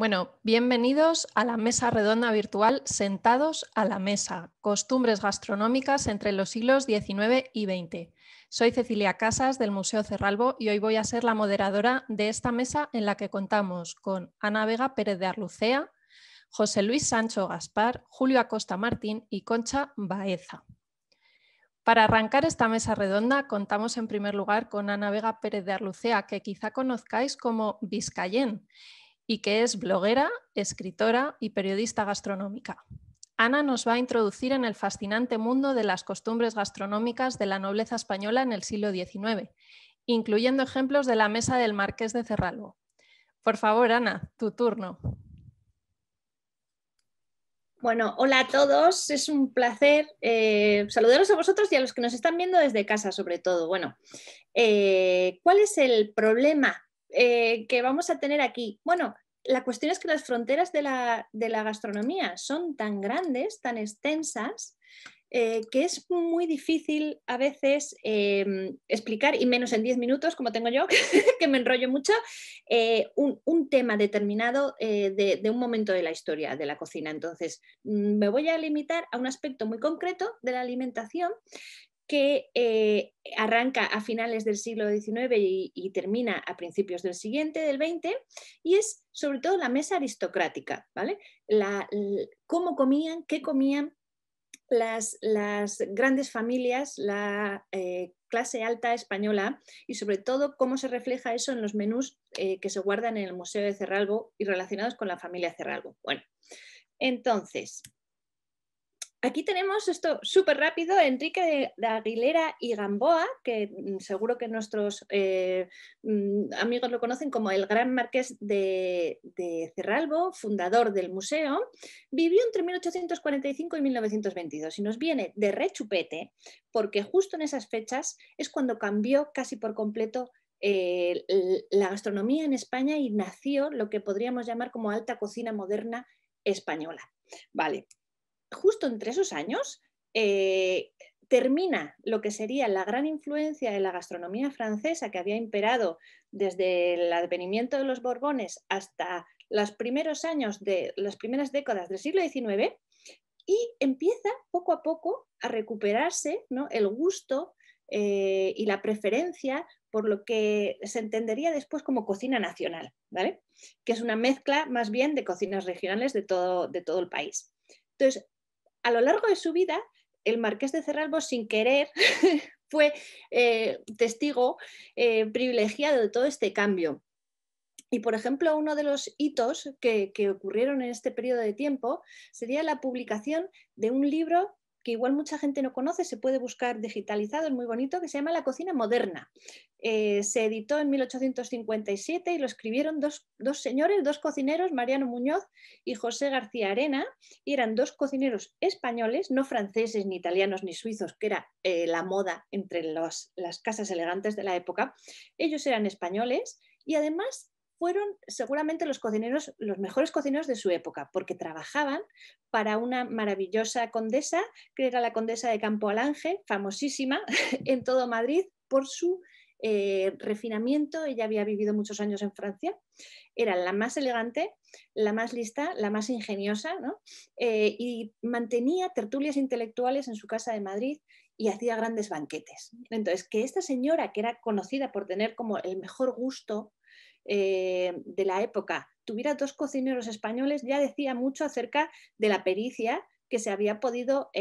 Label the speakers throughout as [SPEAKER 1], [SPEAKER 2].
[SPEAKER 1] Bueno, bienvenidos a la mesa redonda virtual Sentados a la Mesa, costumbres gastronómicas entre los siglos XIX y XX. Soy Cecilia Casas del Museo Cerralbo y hoy voy a ser la moderadora de esta mesa en la que contamos con Ana Vega Pérez de Arlucea, José Luis Sancho Gaspar, Julio Acosta Martín y Concha Baeza. Para arrancar esta mesa redonda contamos en primer lugar con Ana Vega Pérez de Arlucea, que quizá conozcáis como Vizcayen, y que es bloguera, escritora y periodista gastronómica. Ana nos va a introducir en el fascinante mundo de las costumbres gastronómicas de la nobleza española en el siglo XIX, incluyendo ejemplos de la mesa del Marqués de Cerralbo. Por favor, Ana, tu turno.
[SPEAKER 2] Bueno, hola a todos, es un placer saludaros a vosotros y a los que nos están viendo desde casa sobre todo. Bueno, ¿cuál es el problema que vamos a tener aquí? Bueno, la cuestión es que las fronteras de la gastronomía son tan grandes, tan extensas, que es muy difícil a veces explicar, y menos en 10 minutos, como tengo yo, que me enrollo mucho, un tema determinado de un momento de la historia de la cocina. Entonces, me voy a limitar a un aspecto muy concreto de la alimentación que arranca a finales del siglo XIX y termina a principios del siguiente, del XX, y es sobre todo la mesa aristocrática, ¿vale? Cómo comían, qué comían las grandes familias, la clase alta española, y sobre todo cómo se refleja eso en los menús que se guardan en el Museo de Cerralbo y relacionados con la familia Cerralbo. Bueno, entonces, aquí tenemos esto súper rápido, Enrique de Aguilera y Gamboa, que seguro que nuestros amigos lo conocen como el Gran Marqués de Cerralbo, fundador del museo. Vivió entre 1845 y 1922 y nos viene de rechupete porque justo en esas fechas es cuando cambió casi por completo la gastronomía en España y nació lo que podríamos llamar como alta cocina moderna española. Vale. Justo entre esos años termina lo que sería la gran influencia de la gastronomía francesa que había imperado desde el advenimiento de los Borbones hasta los primeros años de las primeras décadas del siglo XIX, y empieza poco a poco a recuperarse, ¿no?, el gusto y la preferencia por lo que se entendería después como cocina nacional, ¿vale?, que es una mezcla más bien de cocinas regionales de todo el país. Entonces, a lo largo de su vida, el Marqués de Cerralbo, sin querer, fue testigo privilegiado de todo este cambio. Y, por ejemplo, uno de los hitos que ocurrieron en este periodo de tiempo sería la publicación de un libro que igual mucha gente no conoce, se puede buscar digitalizado, es muy bonito, que se llama La cocina moderna. Se editó en 1857 y lo escribieron dos señores, dos cocineros, Mariano Muñoz y José García Arena, y eran dos cocineros españoles, no franceses, ni italianos, ni suizos, que era la moda entre las casas elegantes de la época. Ellos eran españoles y además fueron seguramente los mejores cocineros de su época, porque trabajaban para una maravillosa condesa, que era la condesa de Campo Alange, famosísima en todo Madrid por su refinamiento. Ella había vivido muchos años en Francia, era la más elegante, la más lista, la más ingeniosa, ¿no? Y mantenía tertulias intelectuales en su casa de Madrid y hacía grandes banquetes. Entonces, que esta señora, que era conocida por tener como el mejor gusto de la época, tuviera dos cocineros españoles, ya decía mucho acerca de la pericia que se había podido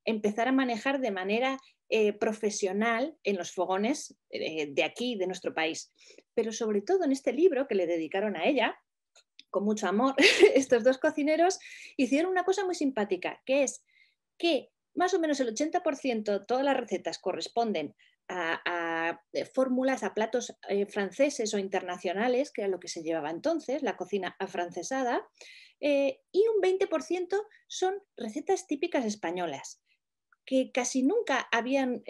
[SPEAKER 2] empezar a manejar de manera profesional en los fogones de aquí, de nuestro país. Pero sobre todo en este libro que le dedicaron a ella, con mucho amor, estos dos cocineros hicieron una cosa muy simpática, que es que más o menos el 80% de todas las recetas corresponden a fórmulas, a platos franceses o internacionales, que era lo que se llevaba entonces, la cocina afrancesada, y un 20% son recetas típicas españolas, que casi nunca habían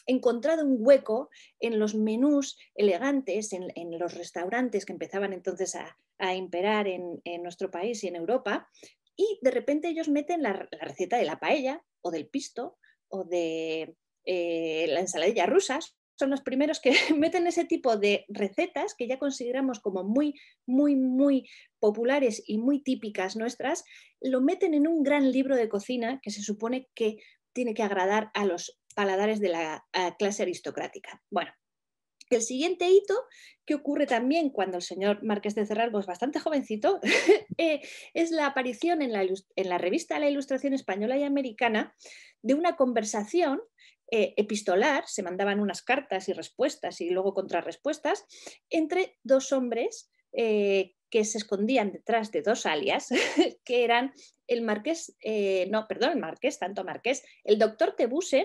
[SPEAKER 2] encontrado un hueco en los menús elegantes, en los restaurantes que empezaban entonces a imperar en nuestro país y en Europa, y de repente ellos meten la receta de la paella o del pisto o de la ensaladilla rusa. son los primeros que meten ese tipo de recetas que ya consideramos como muy, muy, muy populares y muy típicas nuestras, lo meten en un gran libro de cocina que se supone que tiene que agradar a los paladares de la clase aristocrática. Bueno, el siguiente hito, que ocurre también cuando el señor Marqués de Cerralbo es bastante jovencito, es la aparición en la revista La Ilustración Española y Americana de una conversación epistolar, se mandaban unas cartas y respuestas y luego contrarrespuestas, entre dos hombres que se escondían detrás de dos alias, que eran el marqués, el marqués, tanto marqués, el doctor Tebusen,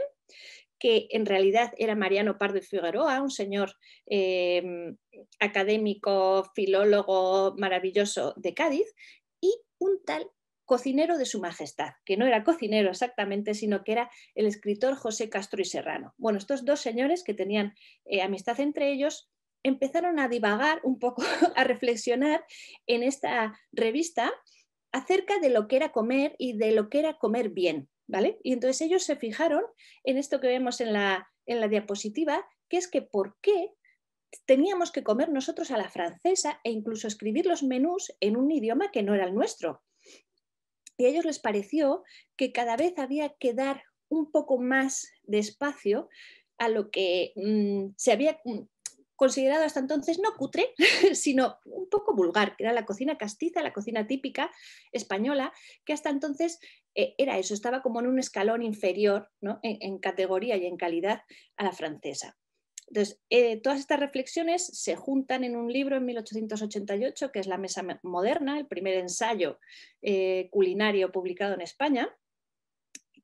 [SPEAKER 2] que en realidad era Mariano Pardo y Figueroa, un señor académico, filólogo maravilloso de Cádiz, y un tal cocinero de su majestad, que no era cocinero exactamente, sino que era el escritor José Castro y Serrano. Bueno, estos dos señores que tenían amistad entre ellos empezaron a divagar un poco, a reflexionar en esta revista acerca de lo que era comer y de lo que era comer bien, ¿vale? Y entonces ellos se fijaron en esto que vemos en la diapositiva, que es que por qué teníamos que comer nosotros a la francesa e incluso escribir los menús en un idioma que no era el nuestro. Y a ellos les pareció que cada vez había que dar un poco más de espacio a lo que se había considerado hasta entonces no cutre, sino un poco vulgar, que era la cocina castiza, la cocina típica española, que hasta entonces era eso, estaba como en un escalón inferior, ¿no? en categoría y en calidad a la francesa. Entonces, todas estas reflexiones se juntan en un libro en 1888, que es La Mesa Moderna, el primer ensayo culinario publicado en España.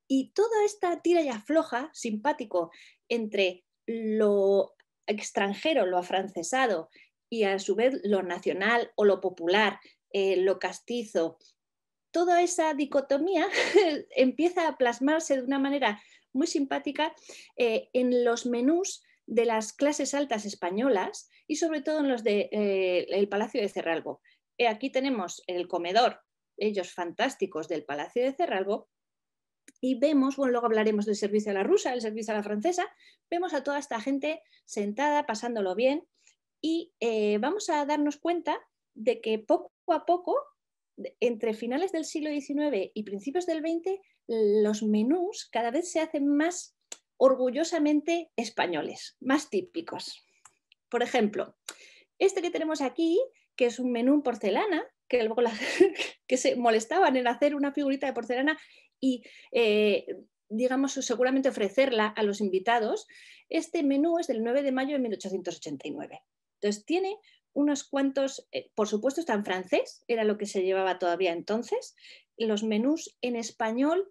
[SPEAKER 2] Y toda esta tira y afloja simpático entre lo extranjero, lo afrancesado, y a su vez lo nacional o lo popular, lo castizo, toda esa dicotomía empieza a plasmarse de una manera muy simpática en los menús de las clases altas españolas y sobre todo en los del Palacio de Cerralbo. Aquí tenemos el comedor, ellos fantásticos del Palacio de Cerralbo, y vemos, bueno, luego hablaremos del servicio a la rusa, del servicio a la francesa, vemos a toda esta gente sentada, pasándolo bien, y vamos a darnos cuenta de que poco a poco, entre finales del siglo XIX y principios del XX, los menús cada vez se hacen más orgullosamente españoles, más típicos. Por ejemplo, este que tenemos aquí, que es un menú en porcelana, que luego que se molestaban en hacer una figurita de porcelana y digamos, seguramente ofrecerla a los invitados. Este menú es del 9 de mayo de 1889. Entonces tiene unos cuantos, por supuesto está en francés, era lo que se llevaba todavía entonces. Los menús en español,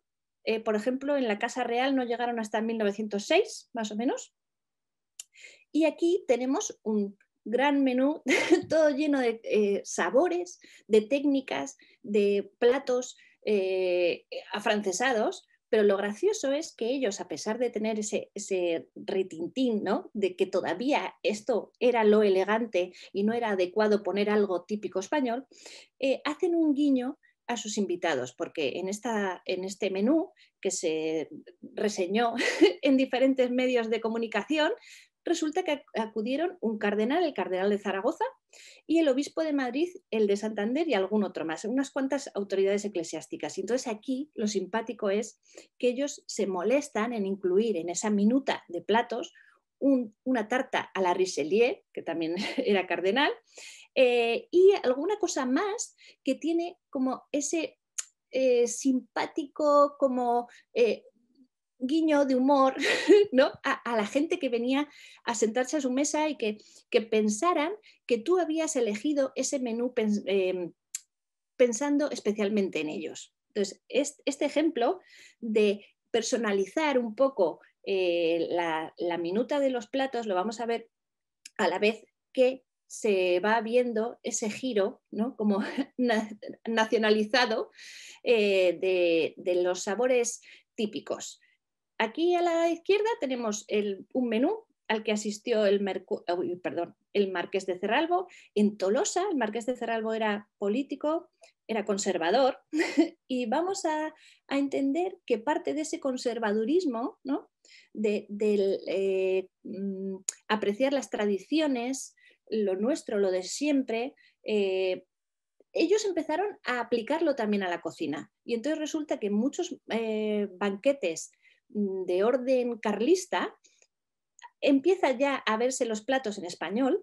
[SPEAKER 2] por ejemplo, en la Casa Real no llegaron hasta 1906, más o menos. Y aquí tenemos un gran menú, todo lleno de sabores, de técnicas, de platos afrancesados, pero lo gracioso es que ellos, a pesar de tener ese retintín, ¿no? De que todavía esto era lo elegante y no era adecuado poner algo típico español, hacen un guiño a sus invitados, porque en este menú que se reseñó en diferentes medios de comunicación, resulta que acudieron un cardenal, el cardenal de Zaragoza, y el obispo de Madrid, el de Santander y algún otro más, unas cuantas autoridades eclesiásticas. Y entonces aquí lo simpático es que ellos se molestan en incluir en esa minuta de platos una tarta a la Richelieu, que también era cardenal, y alguna cosa más que tiene como ese simpático, como guiño de humor, ¿no? a la gente que venía a sentarse a su mesa y que pensaran que tú habías elegido ese menú pensando especialmente en ellos. Entonces, este ejemplo de personalizar un poco la minuta de los platos lo vamos a ver a la vez que se va viendo ese giro, ¿no? Como nacionalizado de los sabores típicos. Aquí a la izquierda tenemos un menú al que asistió el Marqués de Cerralbo. En Tolosa, el Marqués de Cerralbo era político, era conservador y vamos a entender que parte de ese conservadurismo, ¿no? Apreciar las tradiciones, lo nuestro, lo de siempre, ellos empezaron a aplicarlo también a la cocina. Y entonces resulta que muchos banquetes de orden carlista empieza ya a verse los platos en español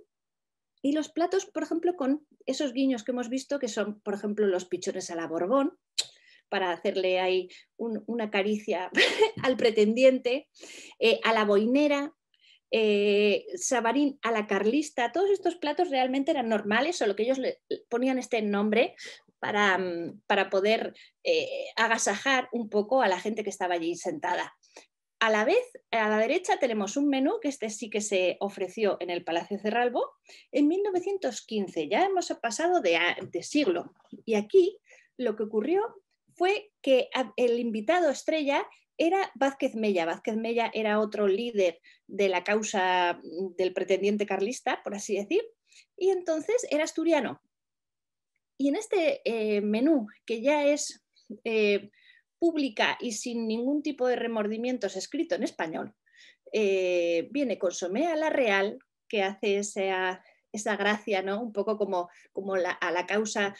[SPEAKER 2] y los platos, por ejemplo, con esos guiños que hemos visto, que son, por ejemplo, los pichones a la Borbón, para hacerle ahí una caricia al pretendiente, a la boinera, sabarín a la carlista. Todos estos platos realmente eran normales, solo que ellos le ponían este nombre para poder agasajar un poco a la gente que estaba allí sentada. A la vez, a la derecha tenemos un menú que este sí que se ofreció en el Palacio Cerralbo en 1915. Ya hemos pasado de siglo. Y aquí lo que ocurrió fue que el invitado estrella era Vázquez Mella. Vázquez Mella era otro líder de la causa del pretendiente carlista, por así decir, y entonces era asturiano. Y en este menú, que ya es pública y sin ningún tipo de remordimientos escrito en español, viene consomé a la real, que hace esa gracia, ¿no? Un poco como a la causa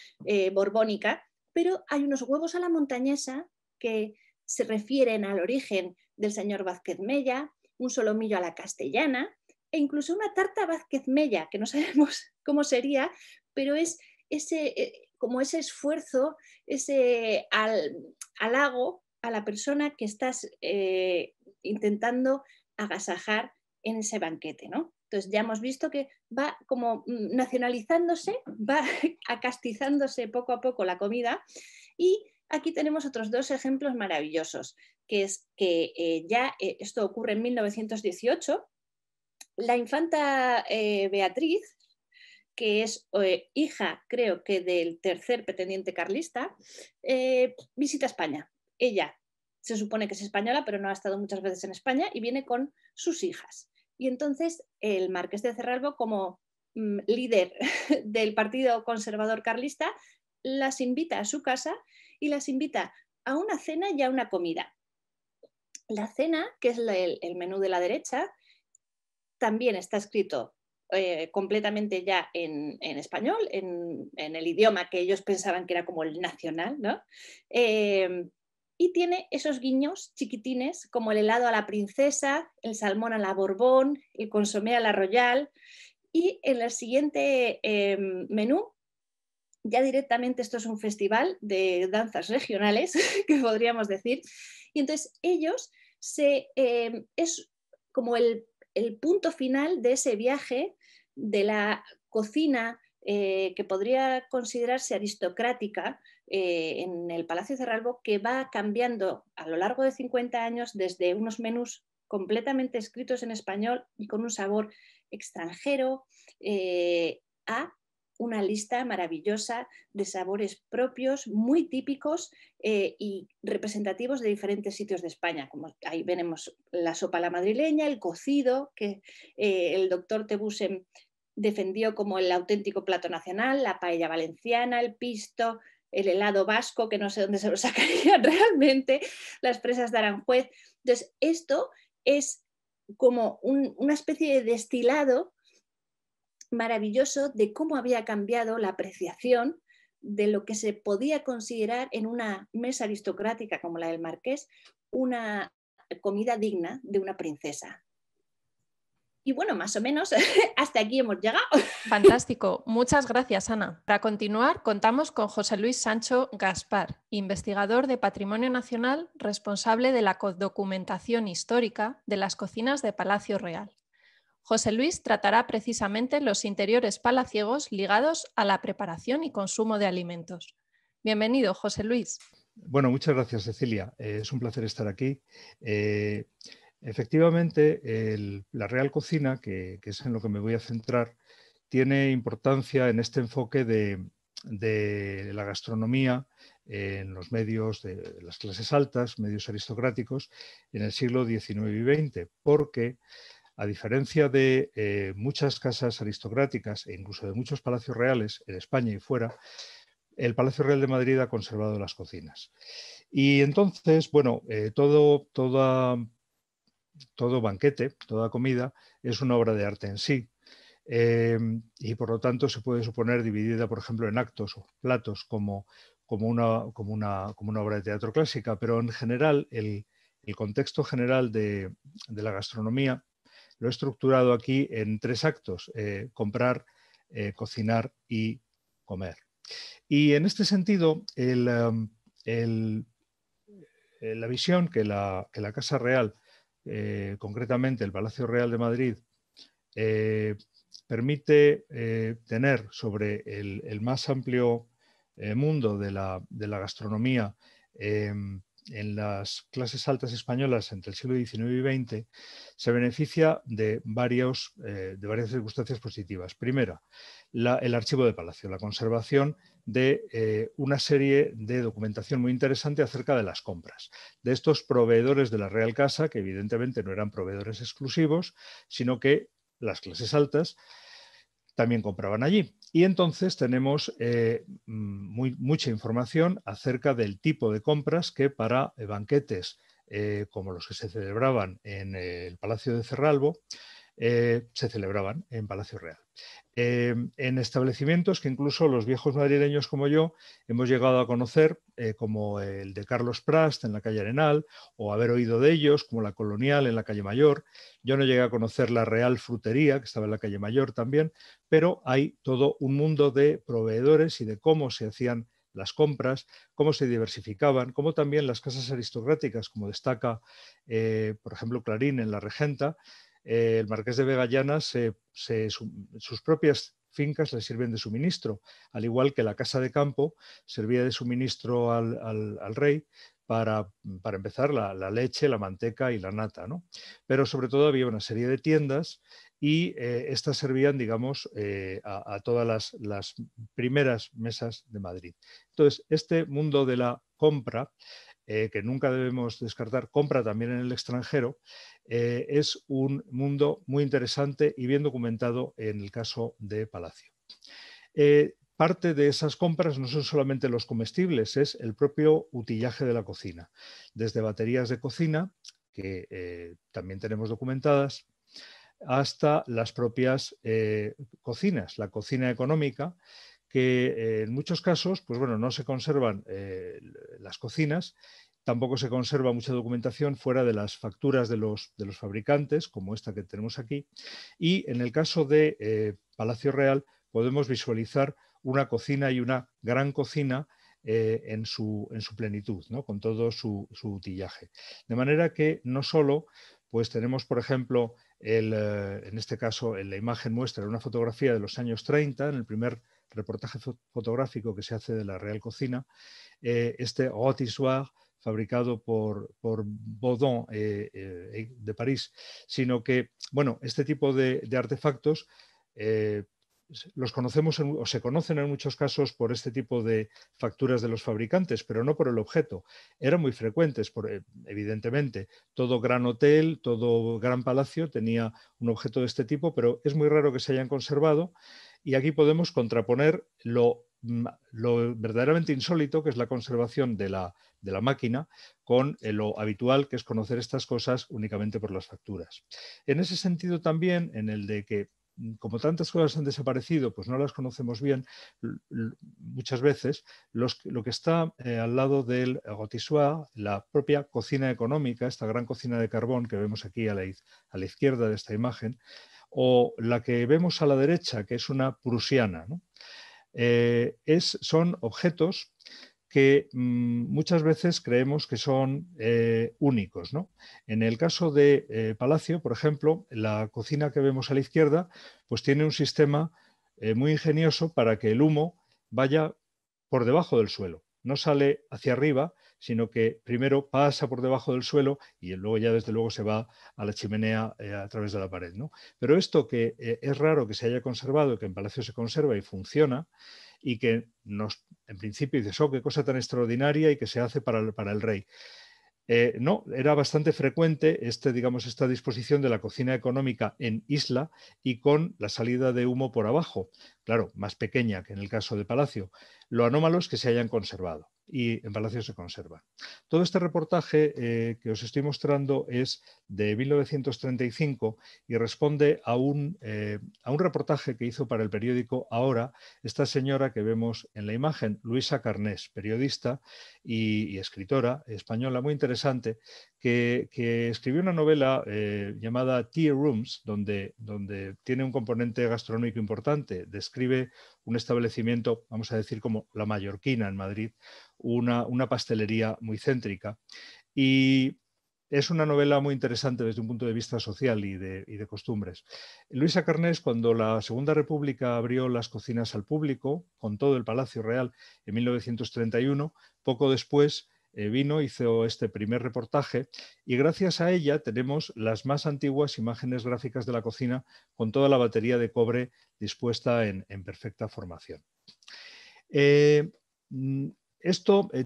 [SPEAKER 2] borbónica, pero hay unos huevos a la montañesa que se refieren al origen del señor Vázquez Mella, un solomillo a la castellana e incluso una tarta Vázquez Mella, que no sabemos cómo sería, pero es como ese esfuerzo, ese halago a la persona que estás intentando agasajar en ese banquete, ¿no? Entonces ya hemos visto que va como nacionalizándose, va acastizándose poco a poco la comida, y aquí tenemos otros dos ejemplos maravillosos, que es que esto ocurre en 1918, la infanta Beatriz, que es hija, creo que del tercer pretendiente carlista, visita España. Ella se supone que es española, pero no ha estado muchas veces en España y viene con sus hijas. Y entonces el marqués de Cerralbo, como líder del Partido Conservador Carlista, las invita a su casa y las invita a una cena y a una comida. La cena, que es el menú de la derecha, también está escrito completamente ya en español, en el idioma que ellos pensaban que era como el nacional, ¿no? Y tiene esos guiños chiquitines como el helado a la princesa, el salmón a la Borbón, el consomé a la Royal, y en el siguiente menú, ya directamente esto es un festival de danzas regionales, que podríamos decir, y entonces ellos es como el punto final de ese viaje de la cocina que podría considerarse aristocrática en el Palacio Cerralbo, que va cambiando a lo largo de 50 años desde unos menús completamente escritos en español y con un sabor extranjero a una lista maravillosa de sabores propios, muy típicos y representativos de diferentes sitios de España. Como ahí veremos la sopa a la madrileña, el cocido, que el doctor Tebusen defendió como el auténtico plato nacional, la paella valenciana, el pisto, el helado vasco, que no sé dónde se lo sacarían realmente, las fresas de Aranjuez. Entonces, esto es como una especie de destilado maravilloso de cómo había cambiado la apreciación de lo que se podía considerar en una mesa aristocrática como la del marqués una comida digna de una princesa. Y bueno, más o menos hasta aquí hemos llegado.
[SPEAKER 1] Fantástico. Muchas gracias, Ana. Para continuar, contamos con José Luis Sancho Gaspar, investigador de Patrimonio Nacional, responsable de la documentación histórica de las cocinas de Palacio Real. José Luis tratará precisamente los interiores palaciegos ligados a la preparación y consumo de alimentos. Bienvenido, José Luis.
[SPEAKER 3] Bueno, muchas gracias, Cecilia. Es un placer estar aquí. Efectivamente, la Real Cocina, que es en lo que me voy a centrar, tiene importancia en este enfoque de la gastronomía en los medios de las clases altas, medios aristocráticos, en el siglo XIX y XX, porque a diferencia de muchas casas aristocráticas e incluso de muchos palacios reales en España y fuera, el Palacio Real de Madrid ha conservado las cocinas. Y entonces, bueno, todo banquete, toda comida, es una obra de arte en sí. Y por lo tanto se puede suponer dividida, por ejemplo, en actos o platos como una obra de teatro clásica, pero en general el contexto general de la gastronomía lo he estructurado aquí en 3 actos: comprar, cocinar y comer. Y en este sentido, la visión que la Casa Real, concretamente el Palacio Real de Madrid, permite tener sobre el más amplio mundo de la gastronomía en las clases altas españolas entre el siglo XIX y XX, se beneficia de varias circunstancias positivas. Primera, el archivo de Palacio, la conservación de una serie de documentación muy interesante acerca de las compras, de estos proveedores de la Real Casa, que evidentemente no eran proveedores exclusivos, sino que las clases altas también compraban allí. Y entonces tenemos mucha información acerca del tipo de compras que para banquetes como los que se celebraban en el Palacio de Cerralbo, se celebraban en Palacio Real. En establecimientos que incluso los viejos madrileños como yo hemos llegado a conocer, como el de Carlos Prast en la calle Arenal, o haber oído de ellos, como la Colonial en la calle Mayor. Yo no llegué a conocer la Real Frutería, que estaba en la calle Mayor también, pero hay todo un mundo de proveedores y de cómo se hacían las compras, cómo se diversificaban, cómo también las casas aristocráticas, como destaca, por ejemplo, Clarín en La Regenta, el marqués de Vegallana, sus propias fincas le sirven de suministro, al igual que la casa de campo servía de suministro al rey para empezar la leche, la manteca y la nata, ¿no? Pero sobre todo había una serie de tiendas y estas servían, digamos, a todas las primeras mesas de Madrid. Entonces, este mundo de la compra, que nunca debemos descartar, compra también en el extranjero, es un mundo muy interesante y bien documentado en el caso de Palacio. Parte de esas compras no son solamente los comestibles, es el propio utillaje de la cocina, desde baterías de cocina, que también tenemos documentadas, hasta las propias cocinas, la cocina económica, que en muchos casos, pues bueno, no se conservan las cocinas, tampoco se conserva mucha documentación fuera de las facturas de los fabricantes, como esta que tenemos aquí, y en el caso de Palacio Real podemos visualizar una cocina y una gran cocina en su plenitud, ¿no? Con todo su utillaje. De manera que no solo pues tenemos, por ejemplo, en este caso, en la imagen muestra una fotografía de los años 30, en el primer reportaje fotográfico que se hace de la Real Cocina, este rôtissoir fabricado por Baudon de París, sino que, bueno, este tipo de artefactos los conocemos o se conocen en muchos casos por este tipo de facturas de los fabricantes, pero no por el objeto. Eran muy frecuentes, evidentemente. Todo gran hotel, todo gran palacio tenía un objeto de este tipo, pero es muy raro que se hayan conservado. Y aquí podemos contraponer lo verdaderamente insólito, que es la conservación de la máquina, con lo habitual, que es conocer estas cosas únicamente por las facturas. En ese sentido también, en el de que como tantas cosas han desaparecido, pues no las conocemos bien, muchas veces lo que está al lado del rôtissoir, la propia cocina económica, esta gran cocina de carbón que vemos aquí a la izquierda de esta imagen, o la que vemos a la derecha, que es una prusiana, ¿no? Son objetos que muchas veces creemos que son únicos, ¿no? En el caso de Palacio, por ejemplo, la cocina que vemos a la izquierda, pues tiene un sistema muy ingenioso para que el humo vaya por debajo del suelo. No sale hacia arriba, sino que primero pasa por debajo del suelo y luego ya desde luego se va a la chimenea a través de la pared, ¿no? Pero esto que es raro que se haya conservado, que en Palacio se conserva y funciona, y que en principio dices, oh, qué cosa tan extraordinaria y que se hace para el rey. No, era bastante frecuente digamos, esta disposición de la cocina económica en isla y con la salida de humo por abajo, claro, más pequeña que en el caso de Palacio. Lo anómalo es que se hayan conservado y en Palacio se conservan. Todo este reportaje que os estoy mostrando es de 1935 y responde a un reportaje que hizo para el periódico Ahora esta señora que vemos en la imagen, Luisa Carnés, periodista y escritora española muy interesante, que escribió una novela llamada Tea Rooms, donde tiene un componente gastronómico importante. Describe un establecimiento, vamos a decir como La Mallorquina en Madrid, una pastelería muy céntrica. Y es una novela muy interesante desde un punto de vista social y de costumbres. Luisa Carnés, cuando la Segunda República abrió las cocinas al público, con todo el Palacio Real, en 1931, poco después vino, hizo este primer reportaje y gracias a ella tenemos las más antiguas imágenes gráficas de la cocina con toda la batería de cobre dispuesta en perfecta formación.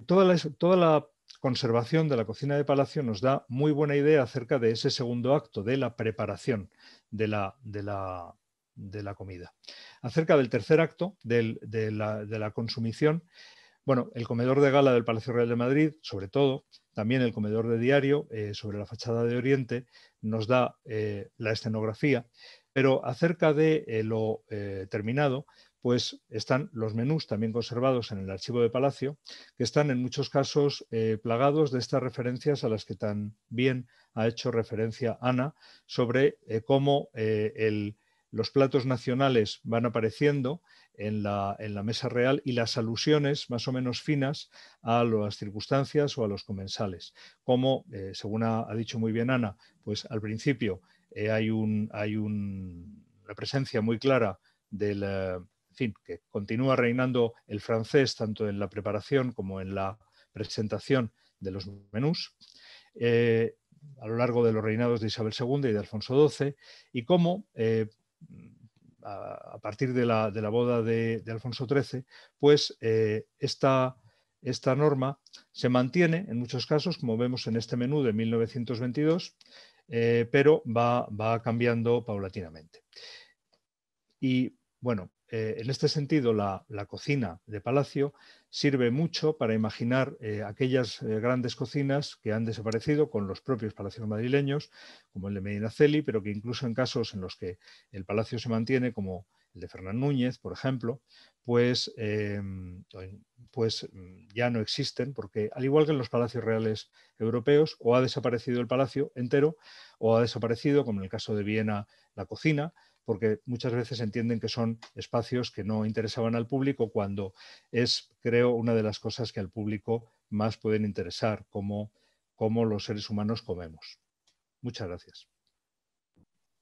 [SPEAKER 3] Toda la conservación de la cocina de Palacio nos da muy buena idea acerca de ese segundo acto, de la preparación de la comida. Acerca del tercer acto, de la consumición, bueno, el comedor de gala del Palacio Real de Madrid, sobre todo, también el comedor de diario sobre la fachada de Oriente, nos da la escenografía, pero acerca de lo terminado, pues están los menús también conservados en el archivo de Palacio, que están en muchos casos plagados de estas referencias a las que tan bien ha hecho referencia Ana, sobre cómo los platos nacionales van apareciendo en la mesa real y las alusiones más o menos finas a las circunstancias o a los comensales. Como, según ha dicho muy bien Ana, pues al principio hay una presencia muy clara del, en fin, que continúa reinando el francés tanto en la preparación como en la presentación de los menús. A lo largo de los reinados de Isabel II y de Alfonso XII, y cómo a partir de la boda de Alfonso XIII, pues esta norma se mantiene en muchos casos, como vemos en este menú de 1922, pero va cambiando paulatinamente. Y bueno, en este sentido, la cocina de Palacio sirve mucho para imaginar aquellas grandes cocinas que han desaparecido con los propios palacios madrileños, como el de Medinaceli, pero que incluso en casos en los que el palacio se mantiene, como el de Fernán Núñez, por ejemplo, pues ya no existen, porque al igual que en los palacios reales europeos, o ha desaparecido el palacio entero, o ha desaparecido, como en el caso de Viena, la cocina, porque muchas veces entienden que son espacios que no interesaban al público, cuando es, creo, una de las cosas que al público más pueden interesar, cómo los seres humanos comemos. Muchas gracias.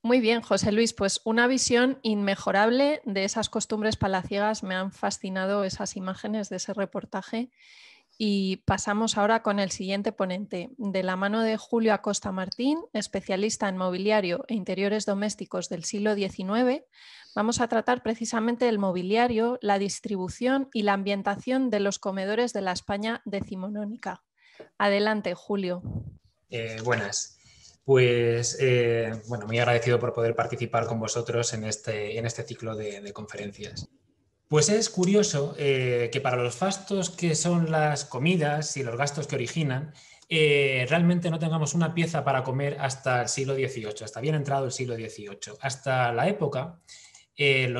[SPEAKER 1] Muy bien, José Luis, pues una visión inmejorable de esas costumbres palaciegas. Me han fascinado esas imágenes de ese reportaje. Y pasamos ahora con el siguiente ponente. De la mano de Julio Acosta Martín, especialista en mobiliario e interiores domésticos del siglo XIX, vamos a tratar precisamente el mobiliario, la distribución y la ambientación de los comedores de la España decimonónica. Adelante, Julio.
[SPEAKER 4] Buenas. Pues, bueno, muy agradecido por poder participar con vosotros en este ciclo de conferencias. Pues es curioso que para los fastos que son las comidas y los gastos que originan, realmente no tengamos una pieza para comer hasta el siglo XVIII, hasta bien entrado el siglo XVIII. Hasta la época, el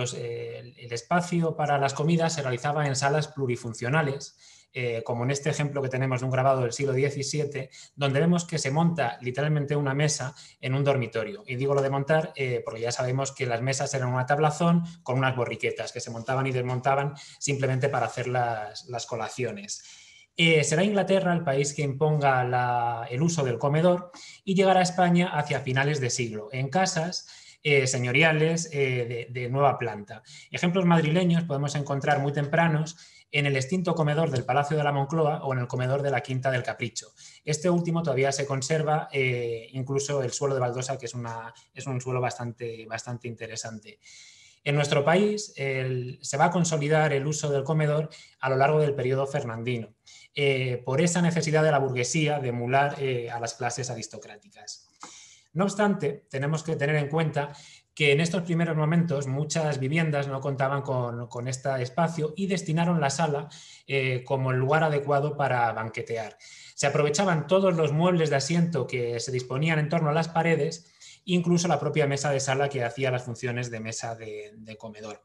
[SPEAKER 4] espacio para las comidas se realizaba en salas plurifuncionales, como en este ejemplo que tenemos de un grabado del siglo XVII, donde vemos que se monta literalmente una mesa en un dormitorio. Y digo lo de montar porque ya sabemos que las mesas eran una tablazón con unas borriquetas que se montaban y desmontaban simplemente para hacer las colaciones. Será Inglaterra el país que imponga el uso del comedor y llegará a España hacia finales de siglo, en casas señoriales de nueva planta. Ejemplos madrileños podemos encontrar muy tempranos en el extinto comedor del Palacio de la Moncloa o en el comedor de la Quinta del Capricho. Este último todavía se conserva, incluso el suelo de baldosa, que es un suelo bastante interesante. En nuestro país se va a consolidar el uso del comedor a lo largo del periodo fernandino. por esa necesidad de la burguesía de emular a las clases aristocráticas. No obstante, tenemos que tener en cuenta que en estos primeros momentos muchas viviendas no contaban con este espacio y destinaron la sala como el lugar adecuado para banquetear. Se aprovechaban todos los muebles de asiento que se disponían en torno a las paredes, incluso la propia mesa de sala que hacía las funciones de mesa de comedor.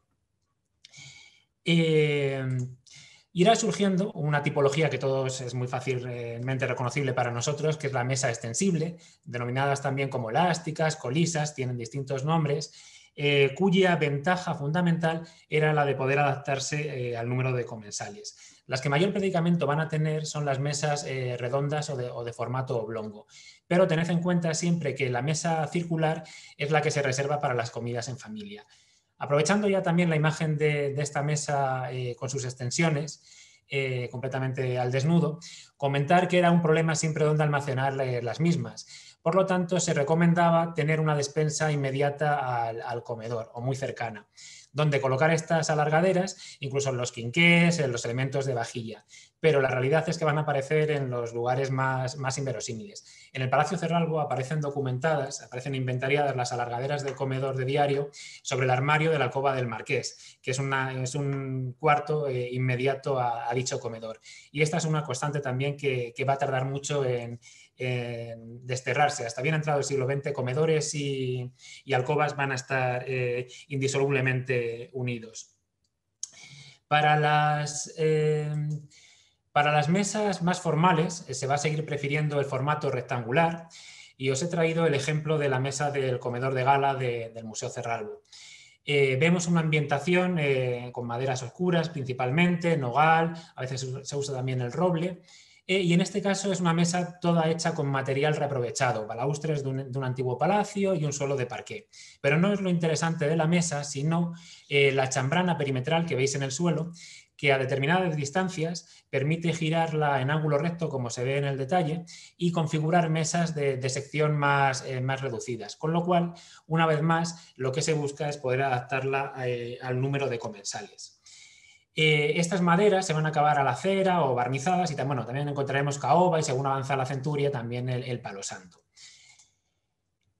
[SPEAKER 4] Irá surgiendo una tipología que todos es muy fácilmente reconocible para nosotros, que es la mesa extensible, denominadas también como elásticas, colisas, tienen distintos nombres, cuya ventaja fundamental era la de poder adaptarse al número de comensales. Las que mayor predicamento van a tener son las mesas redondas o de formato oblongo, pero tened en cuenta siempre que la mesa circular es la que se reserva para las comidas en familia. Aprovechando ya también la imagen de esta mesa con sus extensiones, completamente al desnudo, comentar que era un problema siempre donde almacenar las mismas. Por lo tanto, se recomendaba tener una despensa inmediata al comedor o muy cercana, donde colocar estas alargaderas, incluso en los quinqués, en los elementos de vajilla. Pero la realidad es que van a aparecer en los lugares más inverosímiles. En el Palacio Cerralbo aparecen documentadas, aparecen inventariadas las alargaderas del comedor de diario sobre el armario de la alcoba del marqués, que es un cuarto inmediato a dicho comedor. Y esta es una constante también que va a tardar mucho en desterrarse. Hasta bien entrado el siglo XX, comedores y alcobas van a estar indisolublemente unidos. Para las mesas más formales se va a seguir prefiriendo el formato rectangular y os he traído el ejemplo de la mesa del comedor de gala del Museo Cerralbo. Vemos una ambientación con maderas oscuras principalmente, nogal, a veces se usa también el roble. Y en este caso es una mesa toda hecha con material reaprovechado, balaustres de un antiguo palacio y un suelo de parqué. Pero no es lo interesante de la mesa, sino la chambrana perimetral que veis en el suelo, que a determinadas distancias permite girarla en ángulo recto, como se ve en el detalle, y configurar mesas de sección más reducidas. Con lo cual, una vez más, lo que se busca es poder adaptarla al número de comensales. Estas maderas se van a acabar a la cera o barnizadas y también encontraremos caoba y según avanza la centuria también el palo santo.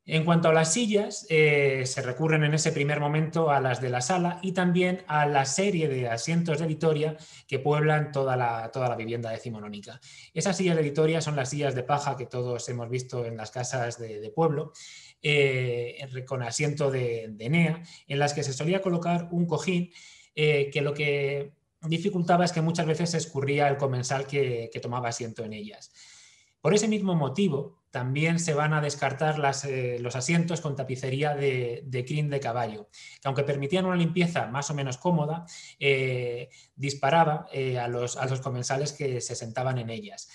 [SPEAKER 4] En cuanto a las sillas, se recurren en ese primer momento a las de la sala y también a la serie de asientos de Vitoria que pueblan toda la vivienda decimonónica. Esas sillas de Vitoria son las sillas de paja que todos hemos visto en las casas de pueblo, con asiento de enea, en las que se solía colocar un cojín que lo que dificultaba es que muchas veces se escurría el comensal que tomaba asiento en ellas. Por ese mismo motivo, también se van a descartar los asientos con tapicería de crin de caballo, que aunque permitían una limpieza más o menos cómoda, disparaba a los comensales que se sentaban en ellas.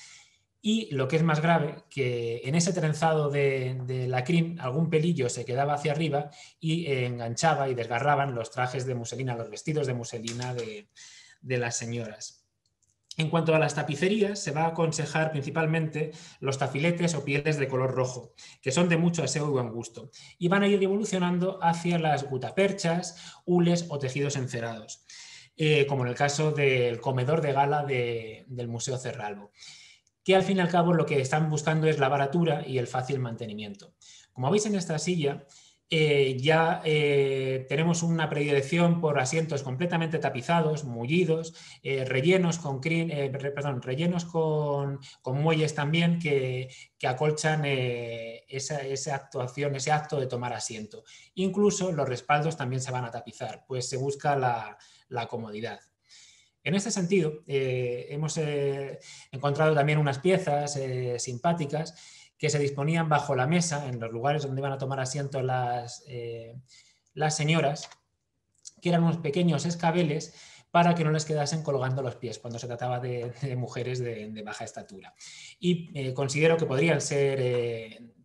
[SPEAKER 4] Y lo que es más grave, que en ese trenzado de la crin algún pelillo se quedaba hacia arriba y enganchaba y desgarraban los trajes de muselina, los vestidos de muselina de las señoras. En cuanto a las tapicerías, se va a aconsejar principalmente los tafiletes o pieles de color rojo, que son de mucho aseo y buen gusto, y van a ir evolucionando hacia las gutaperchas, hules o tejidos encerados, como en el caso del comedor de gala del Museo Cerralbo, que al fin y al cabo lo que están buscando es la baratura y el fácil mantenimiento. Como veis en esta silla, tenemos una predilección por asientos completamente tapizados, mullidos, rellenos con muelles también que acolchan esa actuación, ese acto de tomar asiento. Incluso los respaldos también se van a tapizar, pues se busca la comodidad. En este sentido, hemos encontrado también unas piezas simpáticas que se disponían bajo la mesa, en los lugares donde iban a tomar asiento las señoras, que eran unos pequeños escabeles para que no les quedasen colgando los pies cuando se trataba de mujeres de baja estatura. Y considero que podrían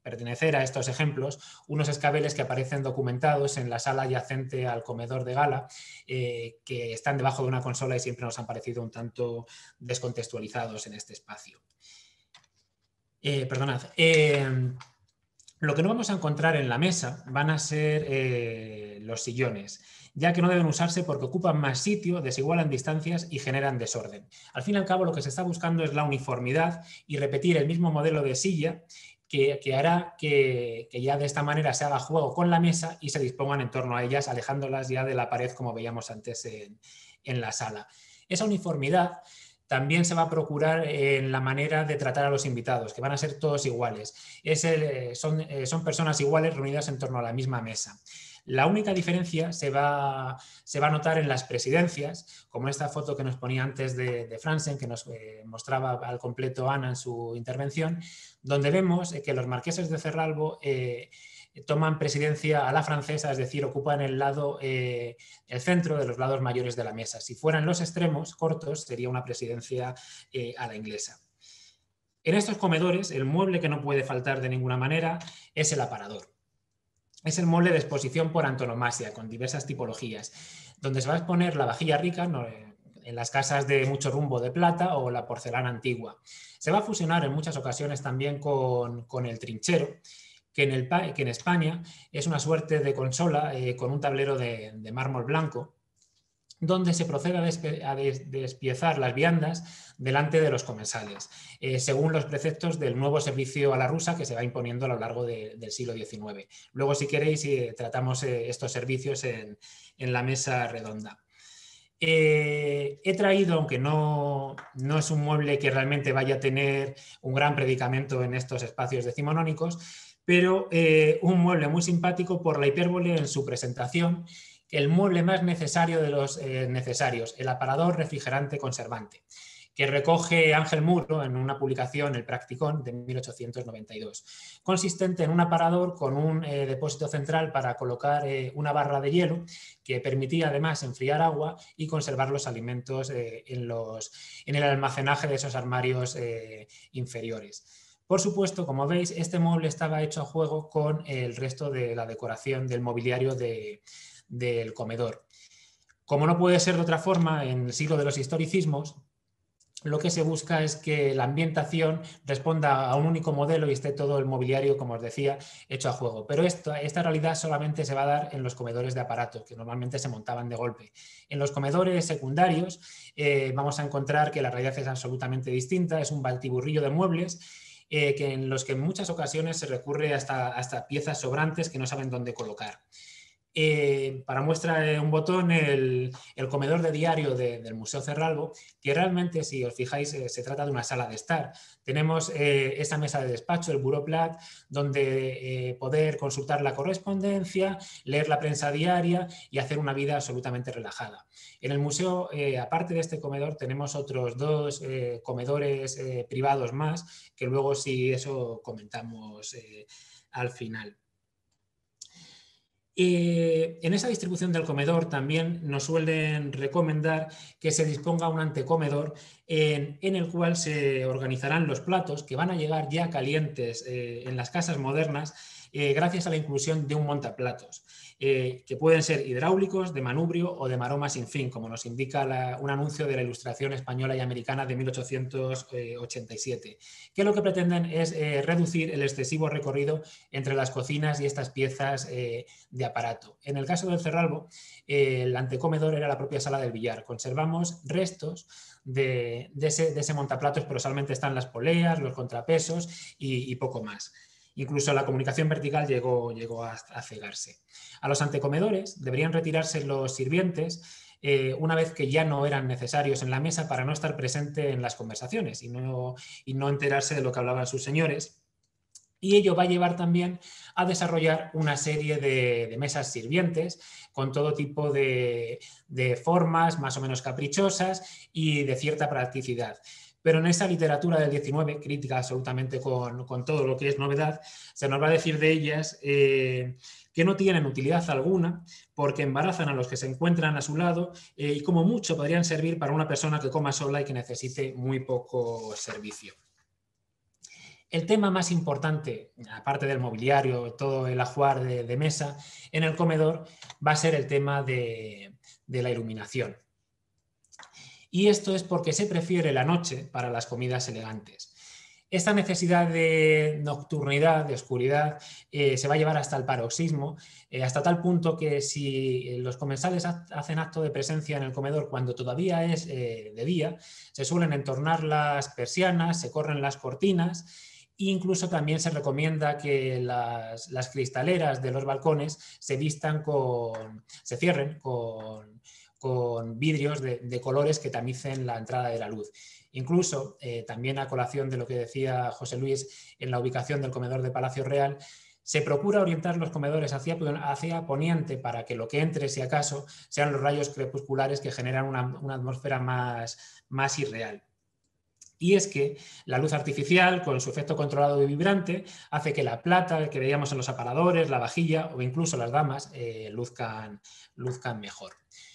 [SPEAKER 4] pertenecer a estos ejemplos unos escabeles que aparecen documentados en la sala adyacente al comedor de gala, que están debajo de una consola y siempre nos han parecido un tanto descontextualizados en este espacio. Lo que no vamos a encontrar en la mesa van a ser los sillones, ya que no deben usarse porque ocupan más sitio, desigualan distancias y generan desorden. Al fin y al cabo, lo que se está buscando es la uniformidad y repetir el mismo modelo de silla que hará que ya de esta manera se haga juego con la mesa y se dispongan en torno a ellas, alejándolas ya de la pared como veíamos antes en la sala. Esa uniformidad también se va a procurar en la manera de tratar a los invitados, que van a ser todos iguales. Son personas iguales reunidas en torno a la misma mesa. La única diferencia se va a notar en las presidencias, como esta foto que nos ponía antes de Franzen, que nos mostraba al completo Ana en su intervención, donde vemos que los marqueses de Cerralbo toman presidencia a la francesa, es decir, ocupan el centro de los lados mayores de la mesa. Si fueran los extremos cortos, sería una presidencia a la inglesa. En estos comedores, el mueble que no puede faltar de ninguna manera es el aparador. Es el mueble de exposición por antonomasia, con diversas tipologías, donde se va a exponer la vajilla rica, en las casas de mucho rumbo de plata, o la porcelana antigua. Se va a fusionar en muchas ocasiones también con el trinchero, que en España es una suerte de consola con un tablero de mármol blanco, donde se procede a despiezar las viandas delante de los comensales, según los preceptos del nuevo servicio a la rusa que se va imponiendo a lo largo del siglo XIX. Luego, si queréis, tratamos estos servicios en la mesa redonda. He traído, aunque no es un mueble que realmente vaya a tener un gran predicamento en estos espacios decimonónicos, pero un mueble muy simpático por la hipérbole en su presentación, el mueble más necesario de los necesarios, el aparador refrigerante conservante, que recoge Ángel Muro en una publicación, El Practicón, de 1892, consistente en un aparador con un depósito central para colocar una barra de hielo que permitía además enfriar agua y conservar los alimentos en el almacenaje de esos armarios inferiores. Por supuesto, como veis, este mueble estaba hecho a juego con el resto de la decoración del mobiliario del comedor. Como no puede ser de otra forma, en el siglo de los historicismos, lo que se busca es que la ambientación responda a un único modelo y esté todo el mobiliario, como os decía, hecho a juego. Pero esta realidad solamente se va a dar en los comedores de aparato, que normalmente se montaban de golpe. En los comedores secundarios vamos a encontrar que la realidad es absolutamente distinta, es un batiburrillo de muebles, en los que en muchas ocasiones se recurre hasta piezas sobrantes que no saben dónde colocar. Para muestra un botón, el comedor de diario del Museo Cerralbo, que realmente, si os fijáis, se trata de una sala de estar. Tenemos esa mesa de despacho, el buroplat, donde poder consultar la correspondencia, leer la prensa diaria y hacer una vida absolutamente relajada. En el museo, aparte de este comedor, tenemos otros dos comedores privados más, que luego si eso comentamos al final. En esa distribución del comedor también nos suelen recomendar que se disponga un antecomedor en el cual se organizarán los platos que van a llegar ya calientes en las casas modernas gracias a la inclusión de un montaplatos, que pueden ser hidráulicos, de manubrio o de maroma sin fin, como nos indica un anuncio de la Ilustración española y americana de 1887, que lo que pretenden es reducir el excesivo recorrido entre las cocinas y estas piezas de aparato. En el caso del Cerralbo, el antecomedor era la propia sala del billar. Conservamos restos de ese montaplatos, pero solamente están las poleas, los contrapesos y poco más. Incluso la comunicación vertical llegó a cegarse. A los antecomedores deberían retirarse los sirvientes una vez que ya no eran necesarios en la mesa para no estar presente en las conversaciones y no enterarse de lo que hablaban sus señores. Y ello va a llevar también a desarrollar una serie de mesas sirvientes con todo tipo de formas más o menos caprichosas y de cierta practicidad. Pero en esa literatura del 19, crítica absolutamente con todo lo que es novedad, se nos va a decir de ellas que no tienen utilidad alguna porque embarazan a los que se encuentran a su lado y como mucho podrían servir para una persona que coma sola y que necesite muy poco servicio. El tema más importante, aparte del mobiliario, todo el ajuar de mesa, en el comedor va a ser el tema de la iluminación. Y esto es porque se prefiere la noche para las comidas elegantes. Esta necesidad de nocturnidad, de oscuridad, se va a llevar hasta el paroxismo, hasta tal punto que si los comensales hacen acto de presencia en el comedor cuando todavía es de día, se suelen entornar las persianas, se corren las cortinas e incluso también se recomienda que las cristaleras de los balcones se cierren con vidrios de colores que tamicen la entrada de la luz. Incluso, también a colación de lo que decía José Luis en la ubicación del comedor de Palacio Real, se procura orientar los comedores hacia poniente para que lo que entre, si acaso, sean los rayos crepusculares que generan una atmósfera más irreal. Y es que la luz artificial, con su efecto controlado y vibrante, hace que la plata que veíamos en los aparadores, la vajilla o incluso las damas luzcan mejor.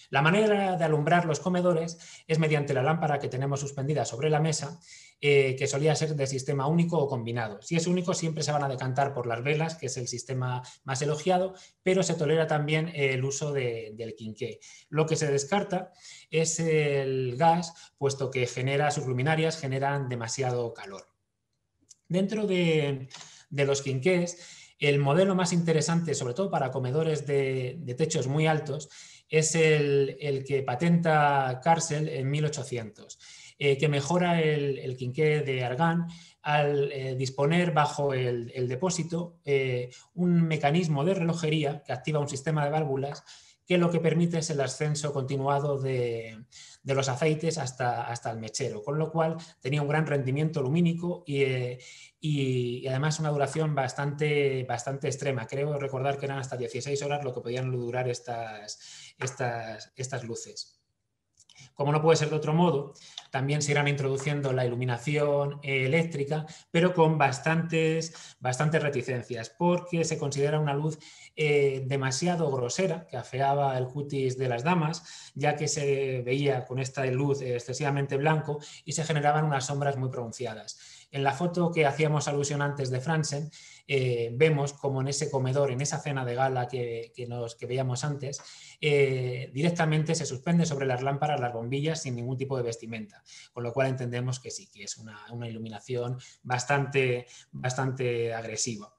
[SPEAKER 4] La manera de alumbrar los comedores es mediante la lámpara que tenemos suspendida sobre la mesa, que solía ser de sistema único o combinado. Si es único, siempre se van a decantar por las velas, que es el sistema más elogiado, pero se tolera también el uso del quinqué. Lo que se descarta es el gas, puesto que sus luminarias generan demasiado calor. Dentro de los quinqués, el modelo más interesante, sobre todo para comedores de techos muy altos, es el que patenta Carcel en 1800, que mejora el quinqué de argán al disponer bajo el depósito un mecanismo de relojería que activa un sistema de válvulas que lo que permite es el ascenso continuado de los aceites hasta el mechero, con lo cual tenía un gran rendimiento lumínico y además una duración bastante extrema. Creo recordar que eran hasta 16 horas lo que podían durar estas luces. Como no puede ser de otro modo, también se irán introduciendo la iluminación eléctrica, pero con bastantes reticencias, porque se considera una luz demasiado grosera, que afeaba el cutis de las damas, ya que se veía con esta luz excesivamente blanco y se generaban unas sombras muy pronunciadas. En la foto que hacíamos alusión antes de Franzen, vemos como en ese comedor, en esa cena de gala que veíamos antes, directamente se suspende sobre las lámparas las bombillas sin ningún tipo de vestimenta, con lo cual entendemos que sí, que es una iluminación bastante agresiva.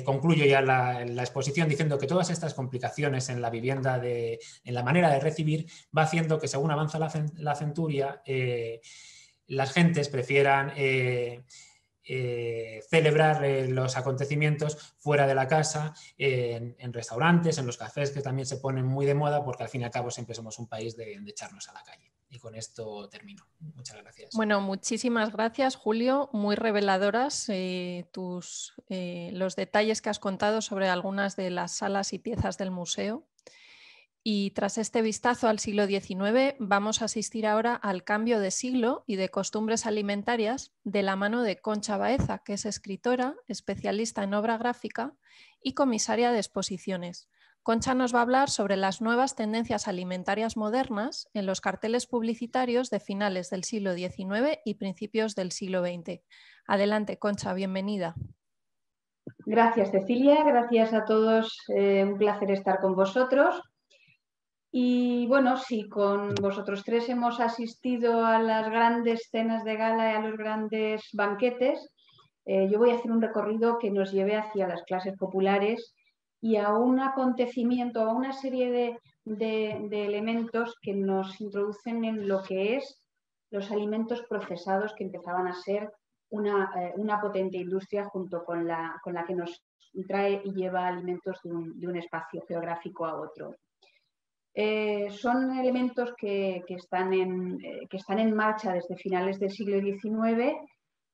[SPEAKER 4] Concluyo ya la exposición diciendo que todas estas complicaciones en la vivienda, en la manera de recibir, va haciendo que según avanza la centuria, las gentes prefieran celebrar los acontecimientos fuera de la casa, en restaurantes, en los cafés, que también se ponen muy de moda, porque al fin y al cabo siempre somos un país de echarnos a la calle. Y con esto termino. Muchas gracias.
[SPEAKER 1] Bueno, muchísimas gracias, Julio. Muy reveladoras los detalles que has contado sobre algunas de las salas y piezas del museo. Y tras este vistazo al siglo XIX, vamos a asistir ahora al cambio de siglo y de costumbres alimentarias de la mano de Concha Baeza, que es escritora, especialista en obra gráfica y comisaria de exposiciones. Concha nos va a hablar sobre las nuevas tendencias alimentarias modernas en los carteles publicitarios de finales del siglo XIX y principios del siglo XX. Adelante, Concha, bienvenida.
[SPEAKER 5] Gracias, Cecilia. Gracias a todos. Un placer estar con vosotros. Y bueno, si con vosotros tres hemos asistido a las grandes cenas de gala y a los grandes banquetes, yo voy a hacer un recorrido que nos lleve hacia las clases populares y a un acontecimiento, a una serie de elementos que nos introducen en lo que es los alimentos procesados, que empezaban a ser una potente industria junto con la que nos trae y lleva alimentos de un espacio geográfico a otro. Son elementos que están en marcha desde finales del siglo XIX